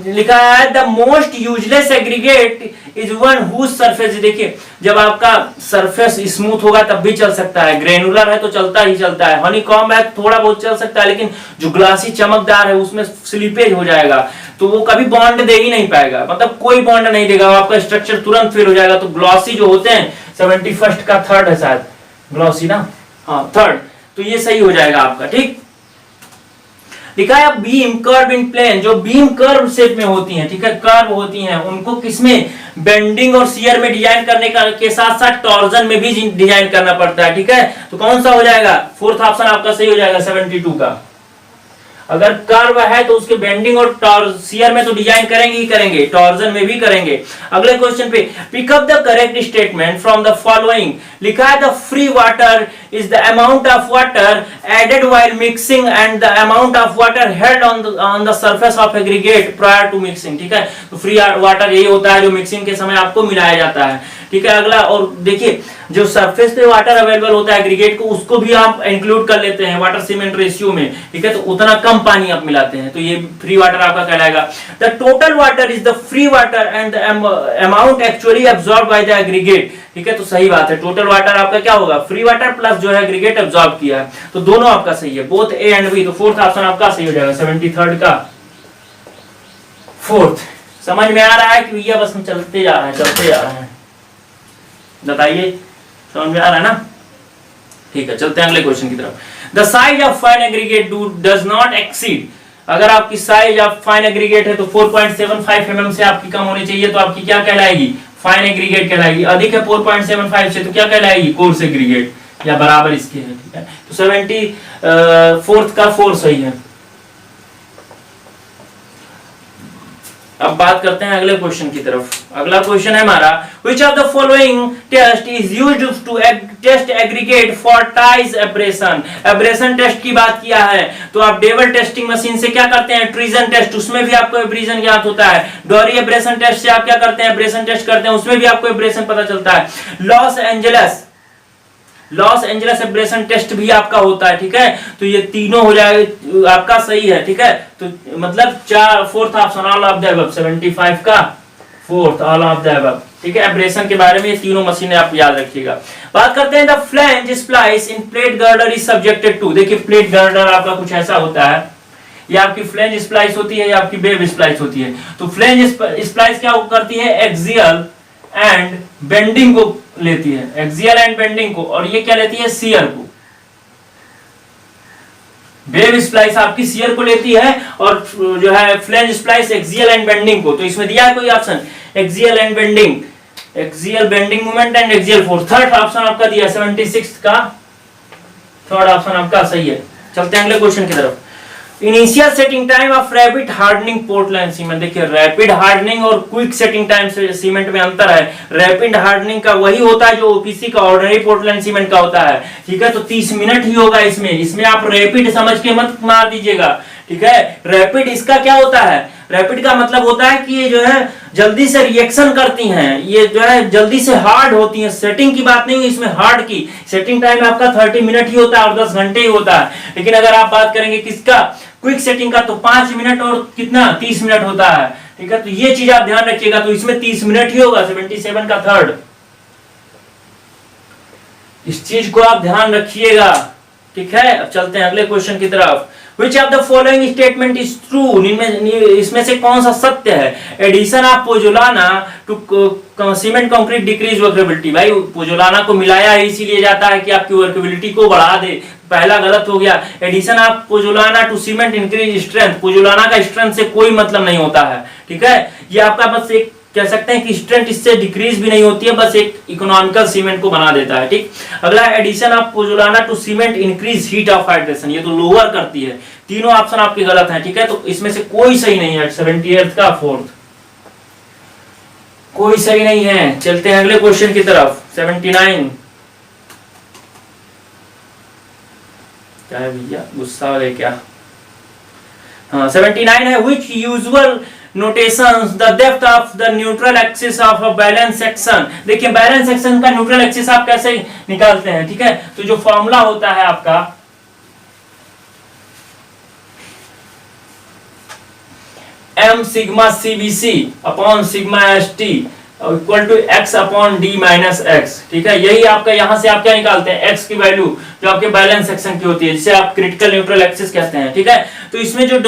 लिखा है the most useless aggregate is one whose surface, देखिए जब आपका सरफेस स्मूथ होगा तब भी चल सकता है, ग्रेनुलर है तो चलता ही चलता है, हनीकॉम्ब है थोड़ा बहुत चल सकता है, लेकिन जो ग्लासी चमकदार है उसमें स्लिपेज हो जाएगा, तो वो कभी बॉन्ड दे ही नहीं पाएगा, मतलब कोई बॉन्ड नहीं देगा, आपका स्ट्रक्चर तुरंत फेल हो जाएगा। तो ग्लॉसी जो होते हैं, 71 का थर्ड है शायद ग्लॉसी ना, हाँ थर्ड, तो ये सही हो जाएगा आपका। ठीक, लिखा है बीम कर्व इन प्लेन, जो बीम कर्व शेप में होती हैं, ठीक है, कर्व होती हैं, उनको किसमें? बेंडिंग और शियर में डिजाइन करने का के साथ साथ टॉर्जन में भी डिजाइन करना पड़ता है। ठीक है, तो कौन सा हो जाएगा? फोर्थ ऑप्शन आपका सही हो जाएगा, 72 का। अगर कर्व है तो उसके बेंडिंग और शियर में तो डिजाइन करेंगे ही करेंगे, टॉर्जन में भी करेंगे। अगले क्वेश्चन पे, pick up the correct statement from the following. लिखा है the free water is the amount of water added while mixing and the amount of water held on the surface of aggregate prior to mixing. ठीक है, तो free water यही होता है जो mixing के समय आपको मिलाया जाता है। ठीक है, अगला, और देखिए जो सरफेस पे वाटर अवेलेबल होता है एग्रीगेट को, उसको भी आप इंक्लूड कर लेते हैं वाटर सीमेंट रेशियो में। ठीक है, तो उतना कम पानी आप मिलाते हैं, तो ये फ्री वाटर आपका कहलाएगा। The total water is the free water and the amount actually absorb by the aggregate. ठीक है, तो सही बात है, टोटल वाटर आपका क्या होगा? फ्री वाटर प्लस जो है एग्रीगेट एब्जॉर्ब किया है, तो दोनों आपका सही है, बोथ ए एंड बी। तो फोर्थ ऑप्शन आपका सही हो जाएगा, 73 का फोर्थ। समझ में आ रहा है कि भैया बस हम चलते जा रहे हैं, बताइए समझ में आ रहा है ना? ठीक है, चलते हैं अगले क्वेश्चन की तरफ। The size of fine aggregate does not exceed, अगर आपकी साइज ऑफ फाइन एग्रीगेट है तो 4.75 mm से आपकी कम होनी चाहिए, तो आपकी क्या कहलाएगी? फाइन एग्रीगेट कहलाएगी। अधिक है 4.75 से तो क्या कहलाएगी? कोर्स एग्रीगेट या बराबर इसके है। ठीक है, तो 74 का 4 सही है। अब बात करते हैं अगले क्वेश्चन की तरफ। अगला क्वेश्चन है हमारा, which of the following test is used to test aggregate for Tie's abrasion। Abrasion test की बात किया है तो आप डेवल टेस्टिंग मशीन से क्या करते हैं, ट्रीजन टेस्ट, उसमें भी आपको एब्रेशन ज्ञात होता है। डोरी एब्रेशन टेस्ट से आप क्या करते हैं, एब्रेशन टेस्ट करते हैं, उसमें भी आपको एब्रेशन पता चलता है। लॉस एंजलस एब्रेशन टेस्ट भी आपका होता है, ठीक है। तो ये तीनों हो जाएगा आपका सही है, ठीक है। तो मतलब fourth option all of the above, 75 का fourth all of the above, ठीक है। एब्रेशन के बारे में ये तीनों मशीनें आप याद रखिएगा। बात करते हैं the flange splice in plate girder is subjected to. देखिए प्लेट गर्डर आपका कुछ ऐसा होता है, ये आपकी फ्लैंज स्प्लाइस होती है या आपकी वेब स्प्लाइस होती है। तो फ्लैंज स्प्लाइस क्या करती है, एक्सियल एंड बेंडिंग को लेती है, एक्सियल एंड बेंडिंग को, और ये क्या लेती है, शियर को। वेव स्प्लाइस आपकी शियर को लेती है और जो है flange splice axial and bending को। तो इसमें दिया है कोई option, axial and bending, axial bending moment and axial force. Third option आपका दिया 76 का, थर्ड ऑप्शन आपका सही है। चलते हैं अगले क्वेश्चन की तरफ। Initial setting time of rapid hardening Portland cement. देखिए रैपिड हार्डनिंग और क्विक सेटिंग टाइम से सीमेंट में अंतर है। रैपिड हार्डनिंग का वही होता है जो ओपीसी का, ऑर्डिनरी पोर्टलैंड सीमेंट का होता है, ठीक है। तो 30 मिनट ही होगा इसमें आप रैपिड समझ के मत मार दीजिएगा, ठीक है। रैपिड इसका क्या होता है, रैपिड का मतलब होता है कि ये जो है जल्दी से रिएक्शन करती हैं, ये जो है जल्दी से हार्ड होती हैं। सेटिंग की बात नहीं है इसमें, हार्ड की। सेटिंग टाइम आपका 30 मिनट ही होता है और 10 घंटे ही होता है। लेकिन अगर आप बात करेंगे किसका, क्विक सेटिंग का, तो 5 मिनट और कितना 30 मिनट होता है, ठीक है। तो ये चीज आप ध्यान रखिएगा। तो इसमें 30 मिनट ही होगा, 77 का थर्ड। इस चीज को आप ध्यान रखिएगा, ठीक है। अब चलते हैं अगले क्वेश्चन की तरफ। Which of the following statement is true? इसमें से कौन सा सत्य है। Addition of pozzolana to cement concrete decrease workability. भाई पोजोलाना को मिलाया इसीलिए जाता है कि आपकी वर्केबिलिटी को बढ़ा दे, पहला गलत हो गया। Addition of pozzolana to cement increase strength. Pozzolana का स्ट्रेंथ से कोई मतलब नहीं होता है, ठीक है। ये आपका बस एक कह सकते हैं कि स्ट्रेंथ इससे डिक्रीज भी नहीं होती है, बस एक इकोनॉमिकल सीमेंट को बना देता है, ठीक। अगला addition of pozzolana to cement increase heat of hydration, ये तो लोअर करती है। तीनों ऑप्शन आपके गलत हैं, ठीक है। तो इसमें से कोई सही नहीं है, 78 का फोर्थ कोई सही नहीं है। चलते हैं अगले क्वेश्चन की तरफ। 79 क्या है भैया, गुस्सा वाले क्या, हाँ 79 है। विच usual notations the depth of the neutral axis of a balance section। देखिए बैलेंस सेक्शन का न्यूट्रल एक्सिस आप कैसे निकालते हैं, ठीक है। तो जो फॉर्मूला होता है आपका m sigma CBC upon sigma ST equal to x upon d minus x, ठीक है। यही आपका यहाँ से आप क्या निकालते हैं, x की वैल्यू जो आपके बैलेंस सेक्शन की होती है, जिसे आप क्रिटिकल न्यूट्रल एक्सिस कहते हैं, ठीक है। तो इसमें जो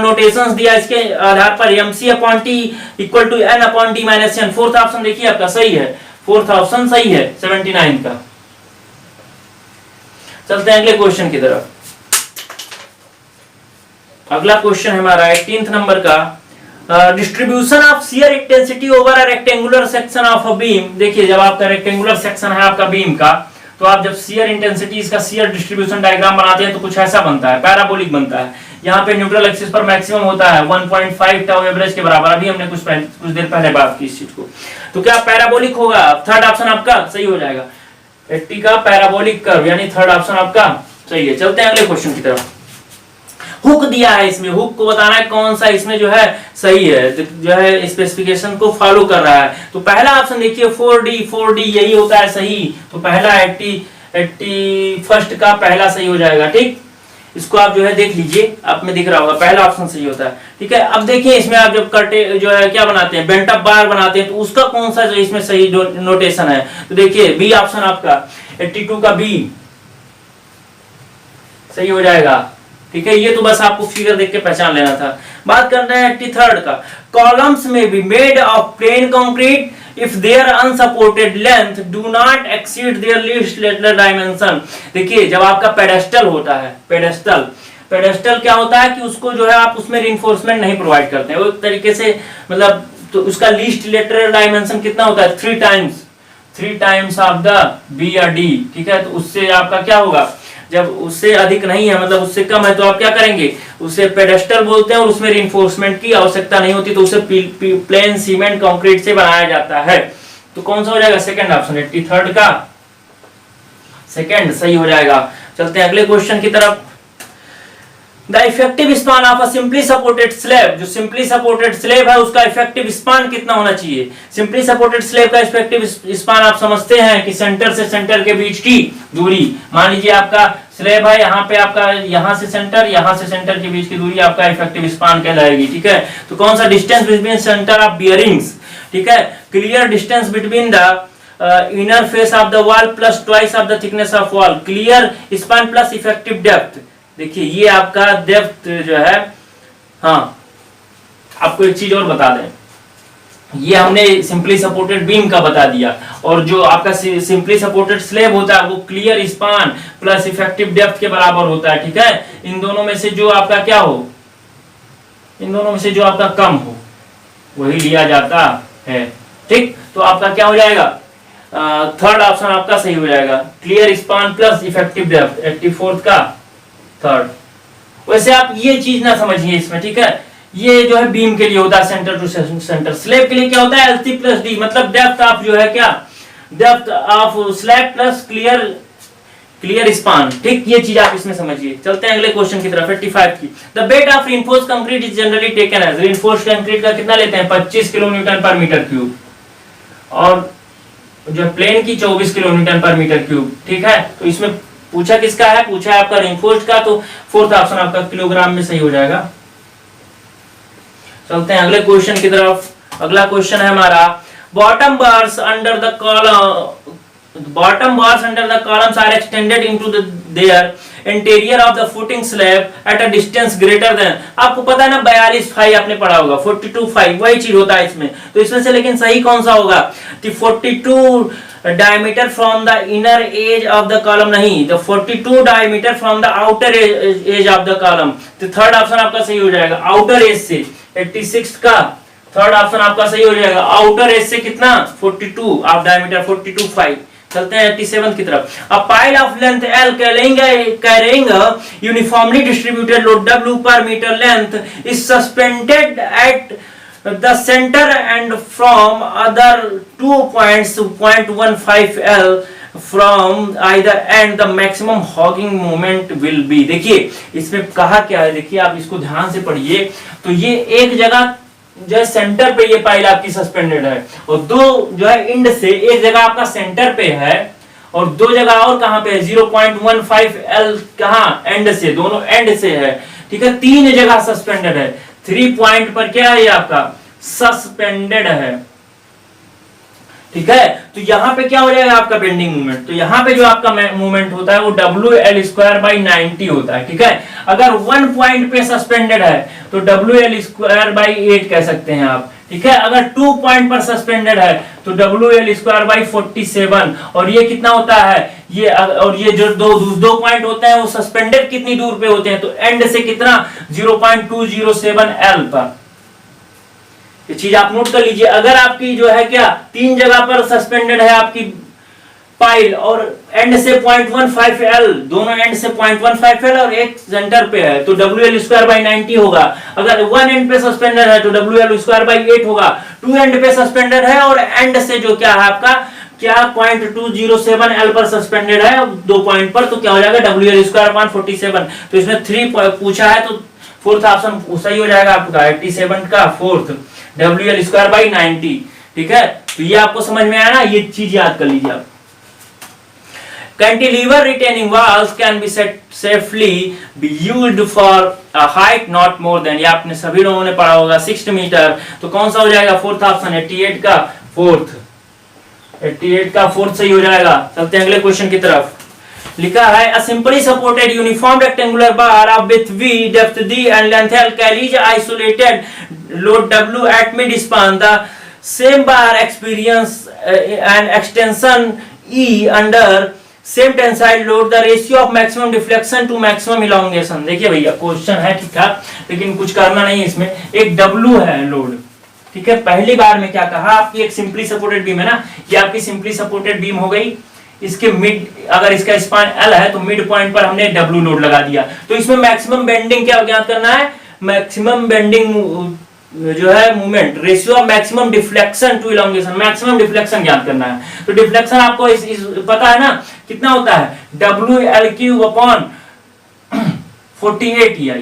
नोटेशंस दिया इसके आधार पर mc upon t equal to n upon d minus n। Fourth option देखिए आपका सही है, फोर्थ ऑप्शन सही है 79 का। चलते हैं अगले क्वेश्चन की तरफ। अगला क्वेश्चन है हमारा 18th नंबर का। Distribution of shear intensity over a rectangular section of a beam. देखिए जब आपका रेक्टेंगुलर सेक्शन है आपका बीम का, तो आप जब शियर इंटेंसिटी इसका शियर डिस्ट्रीब्यूशन डायग्राम बनाते हैं तो कुछ ऐसा बनता है, पैराबोलिक बनता है। यहाँ पे न्यूट्रल एक्सिस पर मैक्सिमम होता है 1.5 टाउ एवरेज के बराबर। अभी हमने कुछ देर पहले बात की इस चीज को। तो क्या पैराबोलिक होगा, थर्ड ऑप्शन आपका सही हो जाएगा। 80 का पैराबोलिक कर्व यानी थर्ड ऑप्शन आपका सही है। चलते हैं अगले क्वेश्चन की तरफ। हुक दिया है, इसमें हुक को बताना है कौन सा इसमें जो है सही है, जो है स्पेसिफिकेशन को फॉलो कर रहा है। तो पहला ऑप्शन देखिए 4D यही होता है सही। तो पहला 81st का पहला सही हो जाएगा, ठीक। इसको आप जो है देख लीजिए, आप में दिख रहा होगा, पहला ऑप्शन सही होता है, ठीक है। अब देखिए इसमें आप जब कटे जो है क्या बनाते हैं, बेंट अप बार बनाते हैं, तो उसका कौन सा जो इसमें सही नोटेशन है। तो देखिए बी ऑप्शन आपका 82 का बी सही हो जाएगा, ठीक है। ये तो बस आपको फिगर देख के पहचान लेना था। बात कर रहे हैं 83rd का। कॉलम्स में be made of plain concrete if their unsupported length do not exceed their least lateral dimension. देखिए जब आपका पेडेस्टल होता है, पेडेस्टल क्या होता है कि उसको जो है आप उसमें रिइंफोर्समेंट नहीं प्रोवाइड करते हैं वो एक तरीके से, मतलब तो उसका लीस्ट लेटरल डायमेंशन कितना होता है, 3 टाइम्स ऑफ द बी या डी, ठीक है। तो उससे आपका क्या होगा, जब उससे अधिक नहीं है, मतलब उससे कम है, तो आप क्या करेंगे, उसे पेडेस्टल बोलते हैं और उसमें रिइंफोर्समेंट की आवश्यकता नहीं होती, तो उसे प्लेन सीमेंट कंक्रीट से बनाया जाता है। तो कौन सा हो जाएगा, सेकंड ऑप्शन, 83rd का सेकंड सही हो जाएगा। चलते हैं अगले क्वेश्चन की तरफ। The effective span of a simply supported slab, जो सिंपली सपोर्टेड स्लैब है उसका इफेक्टिव स्पान कितना होना चाहिए। सिंपली सपोर्टेड स्लैब का इफेक्टिव स्पान आप समझते हैं कि सेंटर से सेंटर के बीच की दूरी, मान लीजिए आपका स्लैब है, यहाँ पे आपका यहाँ से सेंटर के बीच की दूरी आपका इफेक्टिव स्पान कहलाएगी, ठीक है। तो कौन सा, distance between centre of bearings, ठीक है, clear distance between the inner face of the wall plus twice of the thickness of wall, clear span plus effective depth. देखिए ये आपका डेप्थ जो है, हाँ आपको एक चीज और बता दें, ये हमने सिंपली सपोर्टेड बीम का बता दिया, और जो आपका सिंपली सपोर्टेड स्लैब होता है वो clear span plus effective depth के बराबर होता है, ठीक है। इन दोनों में से जो आपका क्या हो, इन दोनों में से जो आपका कम हो वही लिया जाता है, ठीक। तो आपका क्या हो जाएगा, थर्ड ऑप्शन आपका सही हो जाएगा, clear span plus effective depth, 84th का थर्ड। वैसे आप ये चीज ना समझिए इसमें, ठीक है, ये जो है बीम के लिए होता है सेंटर टू सेंटर, स्लैब के लिए क्या होता है, LC प्लस D, मतलब डेप्थ ऑफ जो है क्या, depth of slab plus clear span, ठीक, ये चीज आप इसमें समझिए। चलते हैं अगले क्वेश्चन की तरफ, 85 की। The bed of reinforced concrete is generally taken as, reinforced concrete का कितना लेते हैं, 25 किलोन्यूटन पर मीटर क्यूब, और जो प्लेन की 24 किलोन्यूटन पर मीटर क्यूब, ठीक है। तो इसमें पूछा किसका है, पूछा है आपका रिइंफोर्स्ड का, तो फोर्थ ऑप्शन आपका किलोग्राम में सही हो जाएगा। चलते हैं अगले क्वेश्चन की तरफ। अगला क्वेश्चन है हमारा, bottom bars under the columns are extended into their interior of the footing slab at a distance greater than, आपको पता है ना 42 आपने पढ़ा होगा, 42 वही चीज होता है इसमें। तो इसमें से लेकिन सही कौन सा होगा, 42 diameter from the inner edge of the column, नहीं, the 42 diameter from the outer edge of the column। तो थर्ड ऑप्शन आपका सही हो जाएगा, आउटर एज से, 86 का थर्ड ऑप्शन आपका सही हो जाएगा, आउटर एज से कितना, 42 ऑफ डायमीटर, 42.5। चलते हैं 87 की तरफ। A pile of length L carrying uniformly distributed load W per meter length is suspended at the center and from other 2 points 0.15 L from either end the maximum hogging moment will be। देखिए इसमें कहा क्या है, देखिए आप इसको ध्यान से पढ़िए। तो ये एक जगह जो है सेंटर पे ये पाइल आपकी सस्पेंडेड है, और दो जो है इंड से, एक जगह आपका सेंटर पे है और दो जगह और कहां पे है, 0.15 L कहां, एंड से, दोनों एंड से है, ठीक है। तीन जगह सस्पेंडेड है, 3 पॉइंट पर क्या है ये आपका सस्पेंडेड है, ठीक है। तो यहां पे क्या हो जाएगा आपका बेंडिंग मोमेंट, तो यहां पे जो आपका मोमेंट होता है वो WL²/90 होता है, ठीक है। अगर 1 पॉइंट पे सस्पेंडेड है तो WL²/8 कह सकते हैं आप, ठीक है। अगर 2 पॉइंट पर सस्पेंडेड है तो WL²/47, और ये कितना होता है, ये और ये जो दो पॉइंट होते हैं वो सस्पेंडेड कितनी दूर पे होते हैं, तो एंड से कितना, 0.207 L पर। ये चीज आप नोट कर लीजिए। अगर आपकी जो है क्या, तीन जगह पर सस्पेंडेड है आपकी पाइल और एंड से 0.15 L, दोनों एंड से 0.15 L और एक सेंटर पे है, तो WL²/90 होगा। अगर वन एंड पे सस्पेंडेड है तो WL²/8 होगा। टू एंड पे सस्पेंडेड है और एंड से जो क्या है आपका, क्या 0.207 L पर सस्पेंडेड है, 2 पॉइंट पर, तो क्या हो जाएगा WL²/47। तो इसमें 3 पूछा है तो फोर्थ ऑप्शन सही हो जाएगा आपका, 87 का फोर्थ, WL²/90, ठीक है। तो ये आपको समझ में आया ना, ये चीज याद कर लीजिए आप। Cantilever retaining walls can be safely be used for a height not more than, ये आपने सभी लोगों ने पढ़ा होगा, 60 मीटर। तो कौन सा हो जाएगा, फोर्थ ऑप्शन, 88 का फोर्थ, 88 का फोर्थ सही हो जाएगा। चलते हैं अगले क्वेश्चन की तरफ। लिखा है, a simply supported uniform rectangular bar of width V, depth D and length L carries isolated load W at mid span. The same bar experience an extension E under same tensile load. The ratio of maximum deflection to maximum elongation। देखिए भैया question है ठीक ठाक, लेकिन कुछ करना नहीं है इसमें। एक W है लोड, ठीक है। पहली बार में क्या कहा, आपकी एक सिंपली सपोर्टेड बीम है ना, ये आपकी सिंपली सपोर्टेड बीम हो गई, इसके मिड, अगर इसका स्पान L है तो मिड पॉइंट पर हमने W लोड लगा दिया। तो इसमें मैक्सिमम बेंडिंग क्या ज्ञात करना है, मैक्सिमम बेंडिंग जो है movement, ratio of maximum deflection to elongation, maximum deflection ज्ञात करना है। तो डिफ्लेक्शन आपको इस पता है ना कितना होता है, WL³ अपॉन 48 EI,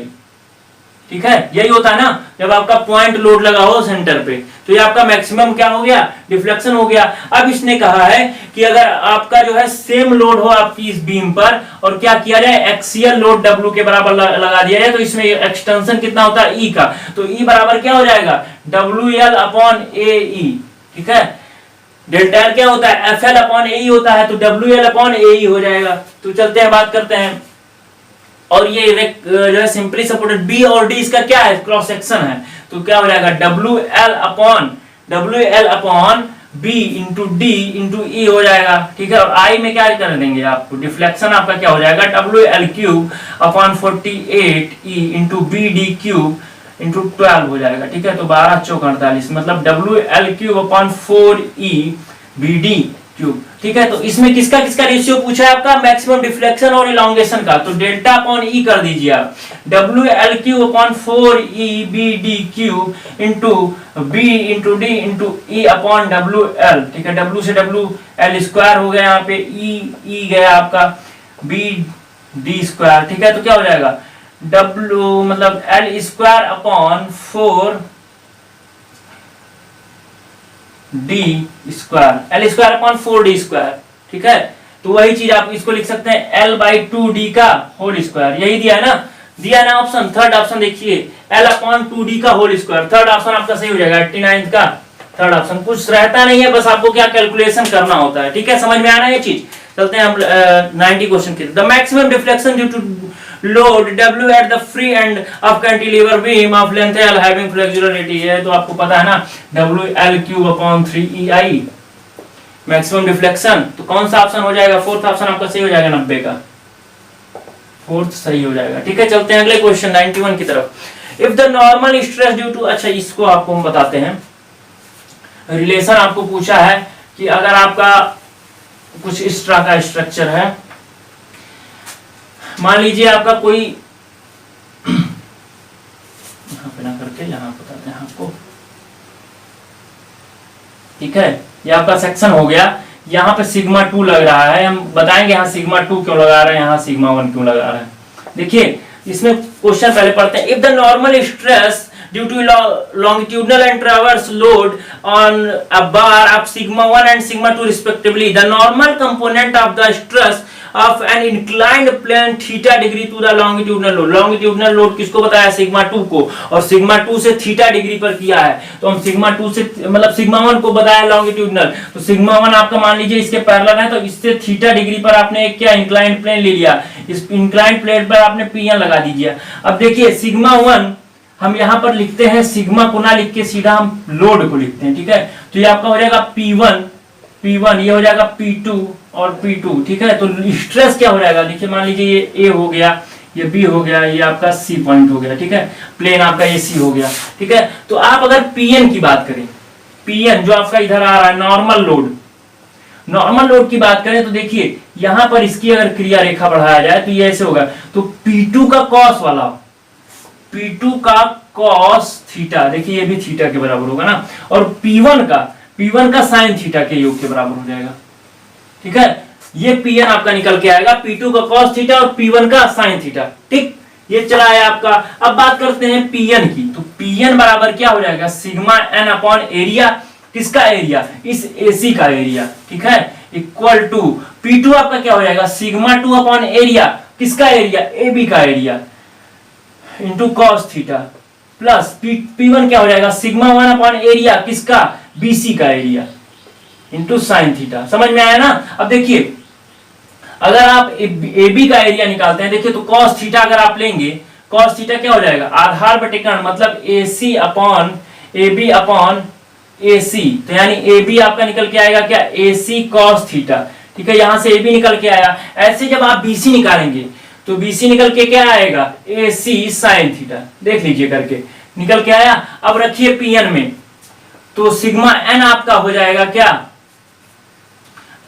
ठीक है, यही होता है ना जब आपका पॉइंट लोड लगा हो सेंटर पे, तो ये आपका मैक्सिमम क्या हो गया, डिफ्लेक्शन हो गया। अब इसने कहा है कि अगर आपका जो है सेम लोड हो आपकी इस बीम पर और क्या किया जाए, एक्सियल लोड W के बराबर लगा दिया जाए, तो इसमें एक्सटेंशन कितना होता है E का, तो E बराबर क्या हो जाएगा, WL अपॉन AE, ठीक है। डेल्टा L क्या होता है, FL अपॉन AE होता है, तो WL अपॉन AE हो जाएगा। तो चलते हैं बात करते हैं, और ये जो है सिंपली सपोर्टेड B और D इसका क्या है, क्रॉस सेक्शन है, तो क्या हो जाएगा WL upon B into D into E हो जाएगा, ठीक है। और I में क्या कर देंगे आपको, डिफ्लेक्शन आपका क्या हो जाएगा, WL³ upon 48 E into BD³ into 12 हो जाएगा, ठीक है। तो 12 चौक 48, मतलब WL³ अपॉन 4E BD³, ठीक है। तो इसमें किसका किसका रेशियो पूछा है आपका, मैक्सिमम डिफ्लेक्शन और इलोंगेशन का, तो डेल्टा अपॉन E कर दीजिए आप, WL³ upon 4E BD³ into B into D into E upon WL, ठीक है। W से WL स्क्वायर हो गया, यहाँ पे E गया आपका BD², ठीक है। तो क्या हो जाएगा, W मतलब L square upon 4 D square, L square upon 4D², ठीक है। तो वही चीज आप इसको लिख सकते हैं L/2D का होल स्क्वायर, यही दिया है ना, दिया है ना ऑप्शन, थर्ड ऑप्शन देखिए, L अपॉन 2D का होल स्क्वायर, थर्ड ऑप्शन आपका सही हो जाएगा, 89 का थर्ड ऑप्शन। कुछ रहता नहीं है, बस आपको क्या कैलकुलेशन करना होता है, ठीक है, समझ में आना ये चीज। चलते हैं हम 90 क्वेश्चन की। The maximum deflection due to load W at the free end of cantilever beam of length L having flexibility, है तो आपको पता है ना, WL³ upon 3EI maximum deflection. तो कौन सा ऑप्शन हो जाएगा, फोर्थ ऑप्शन आपका सही हो जाएगा, 90 का फोर्थ सही हो जाएगा, ठीक है। चलते हैं अगले क्वेश्चन 91 की तरफ। If the normal stress due to, अच्छा इसको आपको हम बताते हैं, रिलेशन आपको पूछा है कि अगर आपका कुछ इस तरह का स्ट्रक्चर है, मान लीजिए आपका कोई यहां पे ना करके यहां बताते हैं आपको, ठीक है। ये आपका सेक्शन हो गया, यहाँ पे सिग्मा 2 लग रहा है, हम बताएंगे यहाँ सिग्मा 2 क्यों लगा रहे हैं, यहाँ सिग्मा 1 क्यों लगा रहे हैं। देखिए इसमें क्वेश्चन पहले पढ़ते हैं। If the normal stress due to longitudinal and transverse load on a bar of sigma 1 and sigma 2 respectively, the normal component of the stress of an inclined plane theta degree to the longitudinal load, longitudinal load किसको बताया, sigma 2 को, और sigma 2 से theta degree पर किया है, तो हम सिग्मा 2 से मतलब सिग्मा 1 को बताया लॉन्गिट्यूडनल, तो सिग्मा 1 आपका मान लीजिए इसके पैरेलल है, तो इससे थीटा डिग्री पर आपने एक क्या इंक्लाइंड प्लेन ले लिया, इस इंक्लाइंड प्लेन पर आपने Pn लगा दीजिए। अब देखिए सिग्मा 1 हम यहाँ पर लिखते हैं, सिग्मा को ना लिख के सीधा हम लोड को लिखते हैं, ठीक है। तो ये आपका हो जाएगा P1, ये हो जाएगा P2 और P2, ठीक है। तो स्ट्रेस क्या हो जाएगा, देखिए मान लीजिए ये A हो गया, ये B हो गया, ये आपका C पॉइंट हो गया, ठीक है, प्लेन आपका AC हो गया, ठीक है। तो आप अगर Pn की बात करें, Pn जो आपका इधर आ रहा है नॉर्मल लोड की बात करें, तो देखिए यहां पर इसकी अगर क्रिया रेखा बढ़ाया जाए तो ये ऐसे होगा, तो P2 का कॉस वाला, P2 का कॉस थीटा, देखिए ये भी थीटा के बराबर होगा ना, और P1 का साइन थीटा के योग के बराबर हो जाएगा, ठीक है। ये Pn आपका निकल के आएगा, P2 का कॉस थीटा और P1 का साइन थीटा, ठीक, ये चला है आपका। अब बात करते हैं Pn की, तो Pn बराबर क्या हो जाएगा, सिग्मा n अपॉन एरिया, किसका एरिया, इस AC का एरिया, ठीक है, इक्वल टू P2 आपका क्या हो जाएगा, सिग्मा 2 अपॉन एरिया, किसका एरिया, AB का area into cos theta, plus P1 क्या हो जाएगा, सिग्मा 1 अपॉन एरिया, किसका, BC का एरिया इंटू साइन थीटा। समझ में आया ना। अब देखिए अगर आप AB का एरिया निकालते हैं, देखिए तो कॉस थीटा अगर आप लेंगे, कॉस थीटा क्या हो जाएगा, आधार बटे कर्ण, मतलब AC upon AB upon AC, तो यानी AB आपका निकल के आएगा क्या, AC कॉस थीटा, ठीक है, यहां से AB निकल के आया। ऐसे जब आप BC निकालेंगे तो BC निकल के क्या आएगा, AC साइन थीटा, देख लीजिए करके निकल के आया। अब रखिए Pn में, तो सिग्मा n आपका हो जाएगा क्या,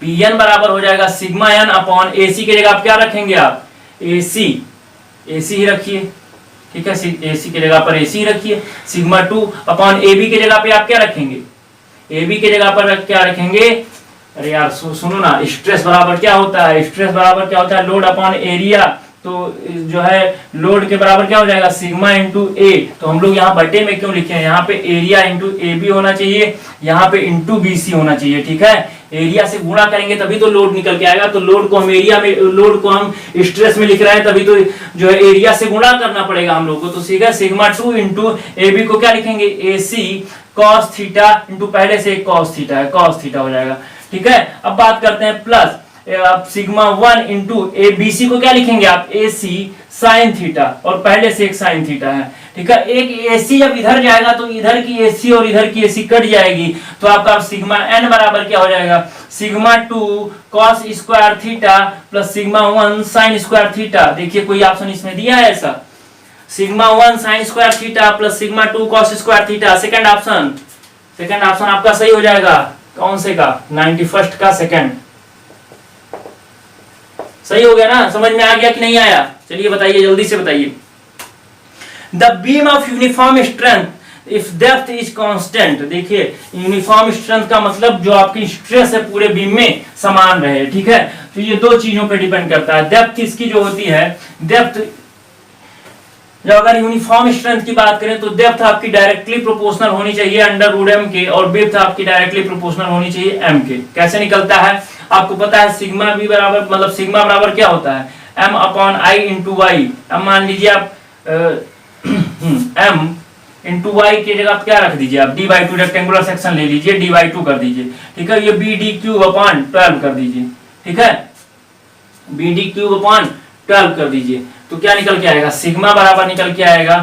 Pn बराबर हो जाएगा सिग्मा n अपॉन AC की जगह आप क्या रखेंगे, आप AC ही रखिए, ठीक है, AC की जगह पर AC ही रखिए। सिग्मा 2 अपॉन AB की जगह पे आप क्या रखेंगे, AB की जगह पर क्या रखेंगे, अरे यार सुनो ना, स्ट्रेस बराबर क्या होता है, स्ट्रेस बराबर क्या होता है, लोड अपॉन एरिया, तो जो है लोड के बराबर क्या हो जाएगा सिग्मा इंटू ए। तो हम लोग यहाँ बटे में क्यों लिखे हैं, यहाँ पे एरिया इंटू ए बी होना चाहिए, यहाँ पे इंटू बी सी होना चाहिए, ठीक है। एरिया से गुणा करेंगे तभी तो लोड निकल के आएगा, तो लोड को हम एरिया में, लोड को हम स्ट्रेस में लिख रहे हैं, तभी तो जो है एरिया से गुणा करना पड़ेगा हम लोग को। तो सीखा सिग्मा 2 इंटू ए बी को क्या लिखेंगे, ए सी कॉस थीटा इंटू पहले से एक कॉस थीटा है, कॉस थीटा हो जाएगा, ठीक है। अब बात करते हैं प्लस आप sigma 1 into A B C को क्या लिखेंगे आप, ए सी साइन थीटा, और पहले से एक साइन थीटा है, ठीक है। एक एसी जब इधर जाएगा तो इधर की एसी और इधर की एसी कट जाएगी, तो आपका सिग्मा एन बराबर क्या हो जाएगा, sigma 2 cos square theta plus sigma 1 sine square theta. देखिए कोई ऑप्शन इसमें दिया है ऐसा, sigma 1 sine square theta plus sigma 2 cos square theta, second option आपका सही हो जाएगा। कौन से का, 91st का सेकंड सही हो गया ना, समझ में आ गया कि नहीं आया, चलिए बताइए, जल्दी से बताइए। The beam of uniform strength if depth is constant. देखिए यूनिफॉर्म स्ट्रेंथ का मतलब जो आपकी स्ट्रेस है पूरे बीम में समान रहे, ठीक है। तो ये दो चीजों पे डिपेंड करता है। डेप्थ इसकी जो होती है, डेप्थ जब अगर यूनिफॉर्म स्ट्रेंथ की बात करें तो डेप्थ आपकी डायरेक्टली प्रोपोर्शनल होनी चाहिए अंडर रूट एम के, और विड्थ आपकी डायरेक्टली प्रोपोर्शनल होनी चाहिए एम के। कैसे निकलता है आपको पता है, सिग्मा बी बराबर, मतलब सिग्मा बराबर क्या होता है, M upon I into Y. अब मान लीजिए आप एम इंटू वाई की जगह आप क्या रख दीजिए, आप D by two, rectangular section ले लीजिए, डी बाई टू कर दीजिए, ठीक है। ये बी डी क्यूब अपॉन 12 कर दीजिए, ठीक है, बी डी क्यूब अपॉन 12 कर दीजिए, तो क्या निकल के आएगा, सिग्मा बराबर निकल के आएगा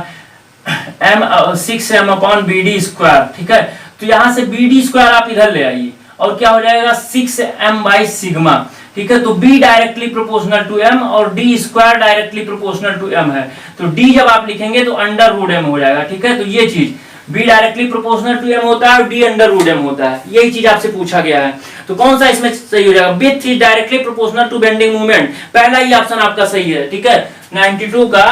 M 6m upon B D square, ठीक है। तो यहां से बी डी स्क्वायर आप इधर ले आइए और क्या हो जाएगा 6m बाई सिग्मा, ठीक है। तो b directly proportional to m और d square directly proportional to m है, तो d जब आप लिखेंगे तो अंडर रूट m हो जाएगा, ठीक है। तो ये चीज b directly proportional to m होता है और d अंडर रूट m होता है, यही चीज आपसे पूछा गया है। तो कौन सा इसमें सही हो जाएगा, width is directly proportional to bending movement, पहला ही ऑप्शन आपका सही है, ठीक है। 92 का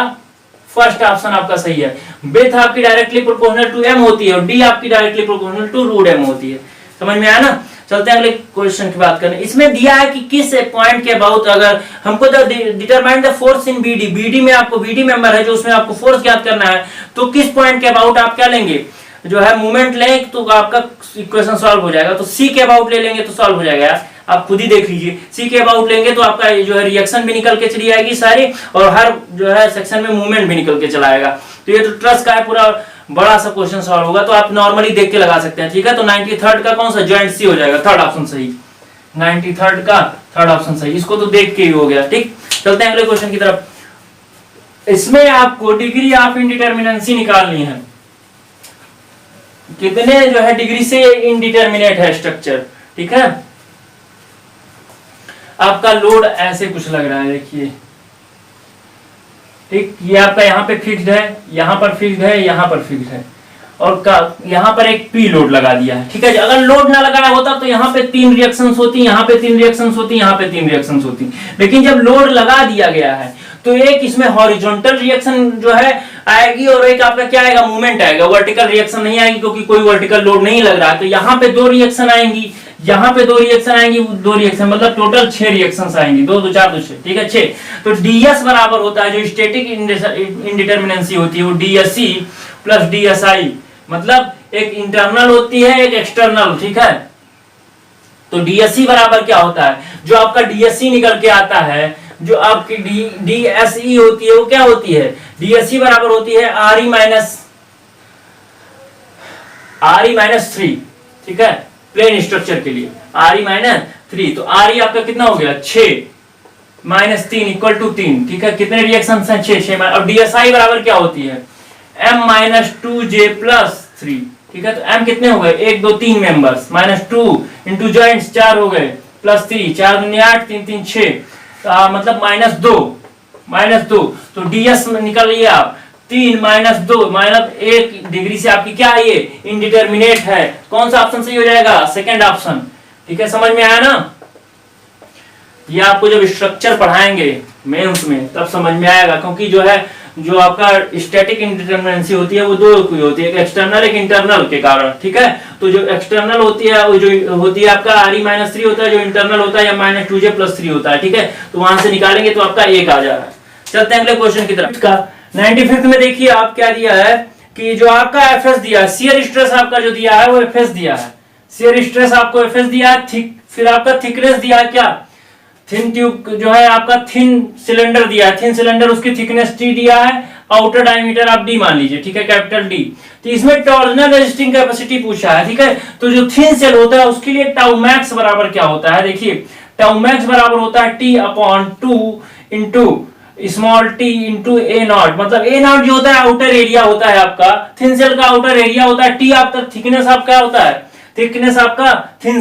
फर्स्ट ऑप्शन आपका सही है। विड्थ आपकी डायरेक्टली प्रोपोर्शनल टू m होती है और d आपकी directly proportional to root m होती है, समझ में आया ना। चलते हैं अगले क्वेश्चन की बात करें। इसमें दिया है कि किस पॉइंट के अबाउट अगर हमको determine the force in BD, BD में आपको बीडी मेंबर है जो उसमें आपको फोर्स ज्ञात करना है, तो किस पॉइंट के अबाउट आप क्या लेंगे, जो है मूवमेंट लेंगे तो आपका इक्वेशन सॉल्व हो जाएगा। तो सी के अबाउट ले लेंगे तो सॉल्व हो जाएगा, आप खुद ही देख लीजिए। सी के अबाउट लेंगे तो आपका जो है रिएक्शन भी निकल के चली आएगी सारी, और हर जो है सेक्शन में मूवमेंट भी निकल के चला आएगा। तो ये तो ट्रस्ट का है, पूरा बड़ा सा क्वेश्चन सॉल्व होगा, तो आप नॉर्मली देख के लगा सकते हैं, ठीक है। तो 93rd का कौन सा, जॉइंट सी हो जाएगा, थर्ड ऑप्शन सही, 93rd का थर्ड ऑप्शन सही, इसको तो देख के ही हो गया, ठीक। चलते हैं अगले क्वेश्चन की तरफ। इसमें आपको डिग्री ऑफ इनडिटर्मिनेंसी निकालनी है, कितने जो है डिग्री से इनडिटर्मिनेट है स्ट्रक्चर, ठीक है। आपका लोड ऐसे कुछ लग रहा है, देखिए, ठीक, ये आपका यहाँ पे फिक्स्ड है, यहाँ पर फिक्स्ड है, यहाँ पर फिक्स्ड है, और यहाँ पर एक पी लोड लगा दिया है, ठीक है। अगर लोड ना लगाया होता तो यहाँ पे 3 रिएक्शंस होती, यहाँ पे 3 रिएक्शंस होती, यहाँ पे 3 रिएक्शंस होती, लेकिन जब लोड लगा दिया गया है तो एक इसमें हॉरिजॉन्टल रिएक्शन जो है आएगी और एक आपका क्या आएगा, मूवमेंट आएगा, वर्टिकल रिएक्शन नहीं आएगी क्योंकि कोई वर्टिकल लोड नहीं लग रहा है। तो यहाँ पे 2 रिएक्शन आएंगी, यहाँ पे 2 रिएक्शन आएंगी, 2 रिएक्शन मतलब टोटल 6 रिएक्शंस आएंगी, 2 2 4 2 6, ठीक है, 6। तो ds बराबर होता है, जो स्टैटिक इंडिटर्मिनेंसी होती है वो dsc प्लस dsi, मतलब एक इंटरनल होती है एक एक्सटर्नल, ठीक है। तो dsc बराबर क्या होता है, जो आपका dsc निकल के आता है, जो आपकी dse होती है वो क्या होती है, dsc बराबर होती है re माइनस 3, ठीक है, प्लेन स्ट्रक्चर के लिए re-3। तो re आपका कितना हो गया, 6 माइनस 3 इक्वल टू 3, ठीक है। कितने रिएक्शन हैं, 6। और dsi बराबर क्या होती है, m माइनस 2j प्लस 3, ठीक है। तो m कितने हो गए, 1 2 3 मेंबर्स, माइनस 2 इंटू जॉइंट्स 4 हो गए, प्लस 3, 4 दूनी 8, 3 3 6, मतलब माइनस 2। तो ds निकल लिया आप 3 माइनस 2, माइनस 1 डिग्री से आपकी क्या है, ये इनडिटर्मिनेट है। कौन सा ऑप्शन सही हो जाएगा, सेकंड ऑप्शन, ठीक है, समझ में आया ना। ये आपको जब स्ट्रक्चर पढ़ाएंगे मेंस में तब समझ में आएगा, क्योंकि जो आपका स्टैटिक इंडिटरमिनेंसी होती है वो दो की होती है, एक एक्सटर्नल एक इंटरनल के कारण, ठीक है। तो जो एक्सटर्नल होती है वो जो होती है आपका RE-3 होता है, जो इंटरनल होता है या -2J+3 होता है, ठीक है। तो वहां से निकालेंगे तो आपका 1 आ जा रहा है। चलते हैं अगले क्वेश्चन की तरफ। का 95th में देखिए आप क्या दिया है कि जो आपका एफएस दिया है, शियर स्ट्रेस आपका जो दिया है वो एफएस दिया है, शियर स्ट्रेस आपको एफएस दिया है, फिर आपका थिकनेस दिया है क्या, थिन ट्यूब जो है आपका थिन सिलेंडर दिया है, थिन सिलेंडर उसकी थिकनेस T दिया है, आउटर डायमीटर आप D मान लीजिए, ठीक है, कैपिटल D। तो इसमें टॉर्जनल रेजिस्टिंग कैपेसिटी पूछा है, ठीक है। तो जो थिन सेल होता है उसके लिए टाउ मैक्स बराबर क्या होता है, देखिए टाउ मैक्स बराबर होता है T/2 into small t into A0, मतलब A0 जो होता है आउटर एरिया होता है आपका, थिन सेल का आउटर एरिया होता है, T आपका थिकनेस आपका होता है, थिकनेस आपका थिन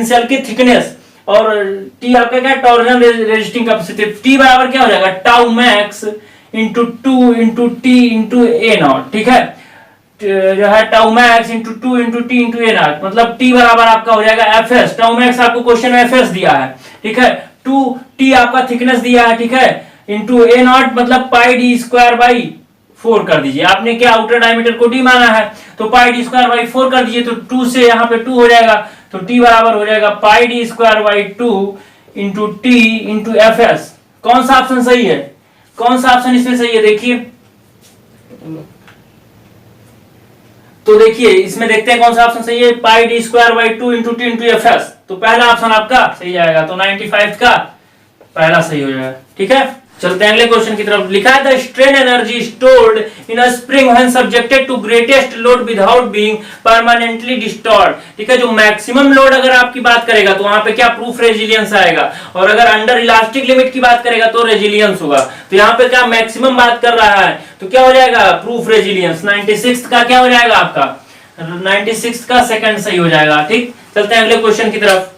सेल की थिकनेस, और T आपका क्या टॉर्जनल रेजिस्टिंग कैपेसिटी, T बराबर क्या हो जाएगा tau max into 2 into T into A0, ठीक है, जो है tau max into 2 into T into A0, मतलब T बराबर आपका हो जाएगा एफएस, टाउ मैक्स आपको क्वेश्चन में एफएस दिया है, ठीक है, 2T आपका थिकनेस दिया है, ठीक है, इंटू A0 मतलब πd²/4 कर दीजिए, आपने क्या आउटर डायमीटर को D माना है तो πd²/4 कर दीजिए, तो 2 से यहाँ पे 2 हो जाएगा, तो T बराबर हो जाएगा πd²/2 into T into FS. कौन सा ऑप्शन सही है, कौन सा ऑप्शन इसमें सही है, देखिए तो देखिए इसमें देखते हैं कौन सा ऑप्शन सही है, πd²/2 into T into FS, तो पहला ऑप्शन आपका सही आएगा, तो 95 का पहला सही हो जाएगा, ठीक है। चलते हैं अगले क्वेश्चन की तरफ। लिखा है the strain energy stored in a spring when subjected to greatest load without being permanently distorted, ठीक है। जो मैक्सिमम लोड अगर आपकी बात करेगा तो वहां पे क्या प्रूफ रेजिलियंस आएगा, और अगर अंडर इलास्टिक लिमिट की बात करेगा तो रेजिलियंस होगा, तो यहाँ पे क्या मैक्सिमम बात कर रहा है तो क्या हो जाएगा प्रूफ रेजिलियंस, 96 का क्या हो जाएगा आपका 96 का सेकंड सही हो जाएगा, ठीक। चलते हैं अगले क्वेश्चन की तरफ।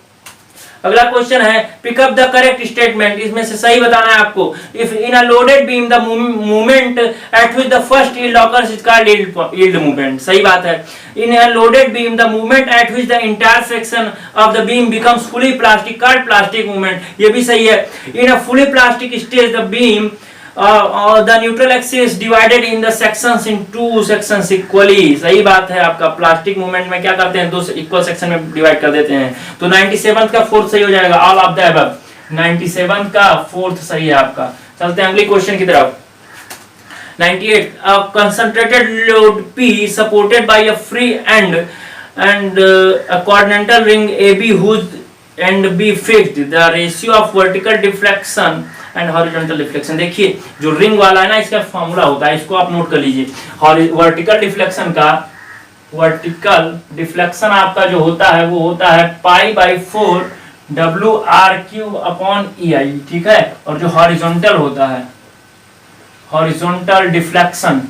अगला क्वेश्चन है पिकअप द करेक्ट स्टेटमेंट, इसमें से सही बताना है आपको। If in a loaded beam the movement at which the first yield occurs is called yield movement, सही बात है। In a loaded beam the movement at which the entire section of the beam becomes fully plastic called plastic movement, ये भी सही है। In a fully plastic stage the beam the neutral axis divided in the sections in two sections equally, सही बात है आपका। Plastic movement में क्या करते हैं, दो इक्वल सेक्शन में डिवाइड कर देते हैं, तो 97 का फोर्थ सही हो जाएगा, ऑल ऑफ द अबव, 97 का फोर्थ सही है आपका। चलते हैं अगले क्वेश्चन की तरफ। 98 a concentrated load P supported by a free end and a coordinator ring AB whose end be fixed, the ratio of vertical deflection and horizontal deflection, देखिए जो रिंग वाला है ना इसका फॉर्मूला होता है, इसको आप नोट कर लीजिए। वर्टिकल डिफ्लेक्शन का, वर्टिकल डिफ्लेक्शन आपका जो होता है वो होता है π/4 WR3/EI, ठीक है। और जो हॉरिजॉन्टल होता है, हॉरिजॉन्टल डिफ्लेक्शन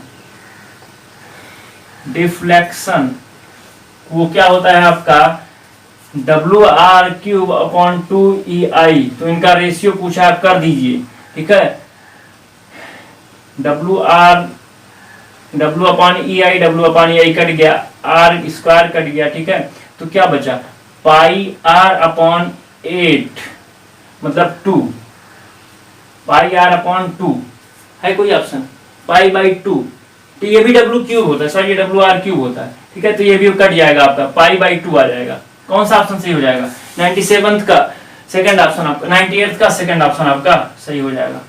वो क्या होता है आपका WR3/2EI, तो इनका रेशियो पूछा आप कर दीजिए, ठीक है। W/EI कट गया, R² कट गया, ठीक है, तो क्या बचा πR/8 मतलब 2, πR/2 है कोई ऑप्शन, π/2, तो ये भी W³ होता है, सॉरी ये WR³ होता है, ठीक है, तो ये भी कट जाएगा आपका, π/2 आ जाएगा। कौन सा ऑप्शन सही हो जाएगा, 97 का सेकंड ऑप्शन आपका, 98 का सेकंड ऑप्शन आपका सही हो जाएगा,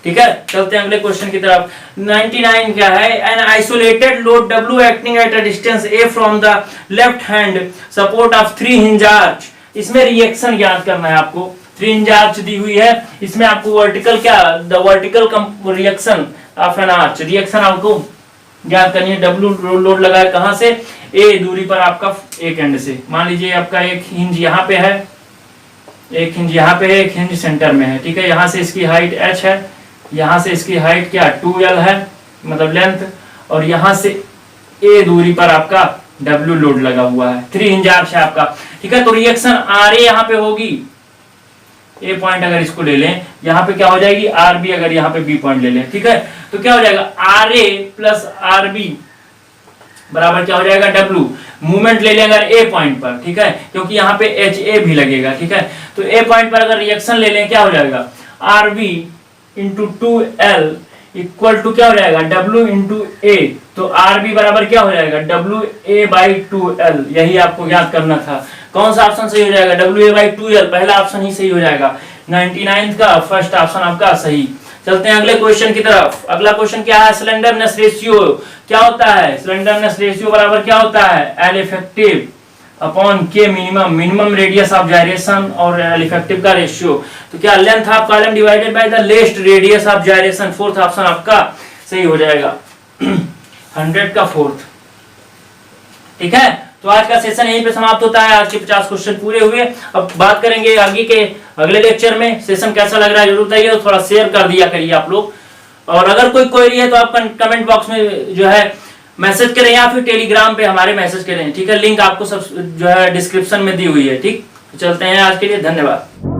ठीक है। चलते हैं अगले क्वेश्चन की तरफ। 99 क्या है, an isolated load W acting at a distance A from the left hand support of 3 hinge arch, इसमें रिएक्शन ज्ञात करना है आपको। 3 हिंज आर्च दी हुई है, इसमें आपको वर्टिकल क्या, the vertical reaction of N arch, reaction आपको ज्ञात करनी है। W लोड लगा है कहां से, A दूरी पर आपका एक एंड से, मान लीजिए आपका एक हिंज यहाँ पे है, एक हिंज यहाँ पे है, एक हिंज सेंटर में है, ठीक है। यहाँ से इसकी हाइट h है, यहाँ से इसकी हाइट क्या 2L है मतलब लेंथ, और यहाँ से A दूरी पर आपका W लोड लगा हुआ है, 3 हिंज आर्च है आपका, ठीक है। तो रिएक्शन RA यहाँ पे होगी, A पॉइंट अगर इसको ले लें, यहाँ पे क्या हो जाएगी RB, अगर यहाँ पे B पॉइंट ले लें, ठीक है, तो क्या हो जाएगा RA प्लस RB बराबर क्या हो जाएगा W, मूवमेंट ले लें अगर A पॉइंट पर, ठीक है, क्योंकि यहाँ पे HA भी लगेगा, ठीक है, तो A पॉइंट पर अगर रिएक्शन ले लें क्या हो जाएगा, RV into 2L equal to क्या हो जाएगा, W इंटू A, तो RB बराबर क्या हो जाएगा, WA बाई 2L, यही आपको याद करना था। कौन सा ऑप्शन सही हो जाएगा, WA बाई 2L, पहला ऑप्शन ही सही हो जाएगा, 99 का फर्स्ट ऑप्शन आपका सही। चलते हैं अगले क्वेश्चन की तरफ। अगला क्वेश्चन क्या है, स्लेंडरनेस रेशियो क्या होता है, स्लेंडरनेस रेशियो बराबर क्या होता है, एल इफेक्टिव अपॉन के minimum, minimum radius of gyration और एल इफेक्टिव का रेशियो, तो क्या length of column divided by the लेस्ट radius of gyration, fourth option आपका सही हो जाएगा 100 का फोर्थ। ठीक है, तो आज का सेशन यहीं पे समाप्त होता है। आज के 50 क्वेश्चन पूरे हुए। अब बात करेंगे आगे के अगले लेक्चर में। सेशन कैसा लग रहा है जरूर बताइए, और थोड़ा शेयर कर दिया करिए आप लोग। और अगर कोई क्वेरी है तो आप कमेंट बॉक्स में जो है मैसेज करें, या फिर टेलीग्राम पे हमारे मैसेज करें, ठीक है, लिंक आपको सब जो है डिस्क्रिप्शन में दी हुई है। ठीक, चलते हैं, आज के लिए धन्यवाद।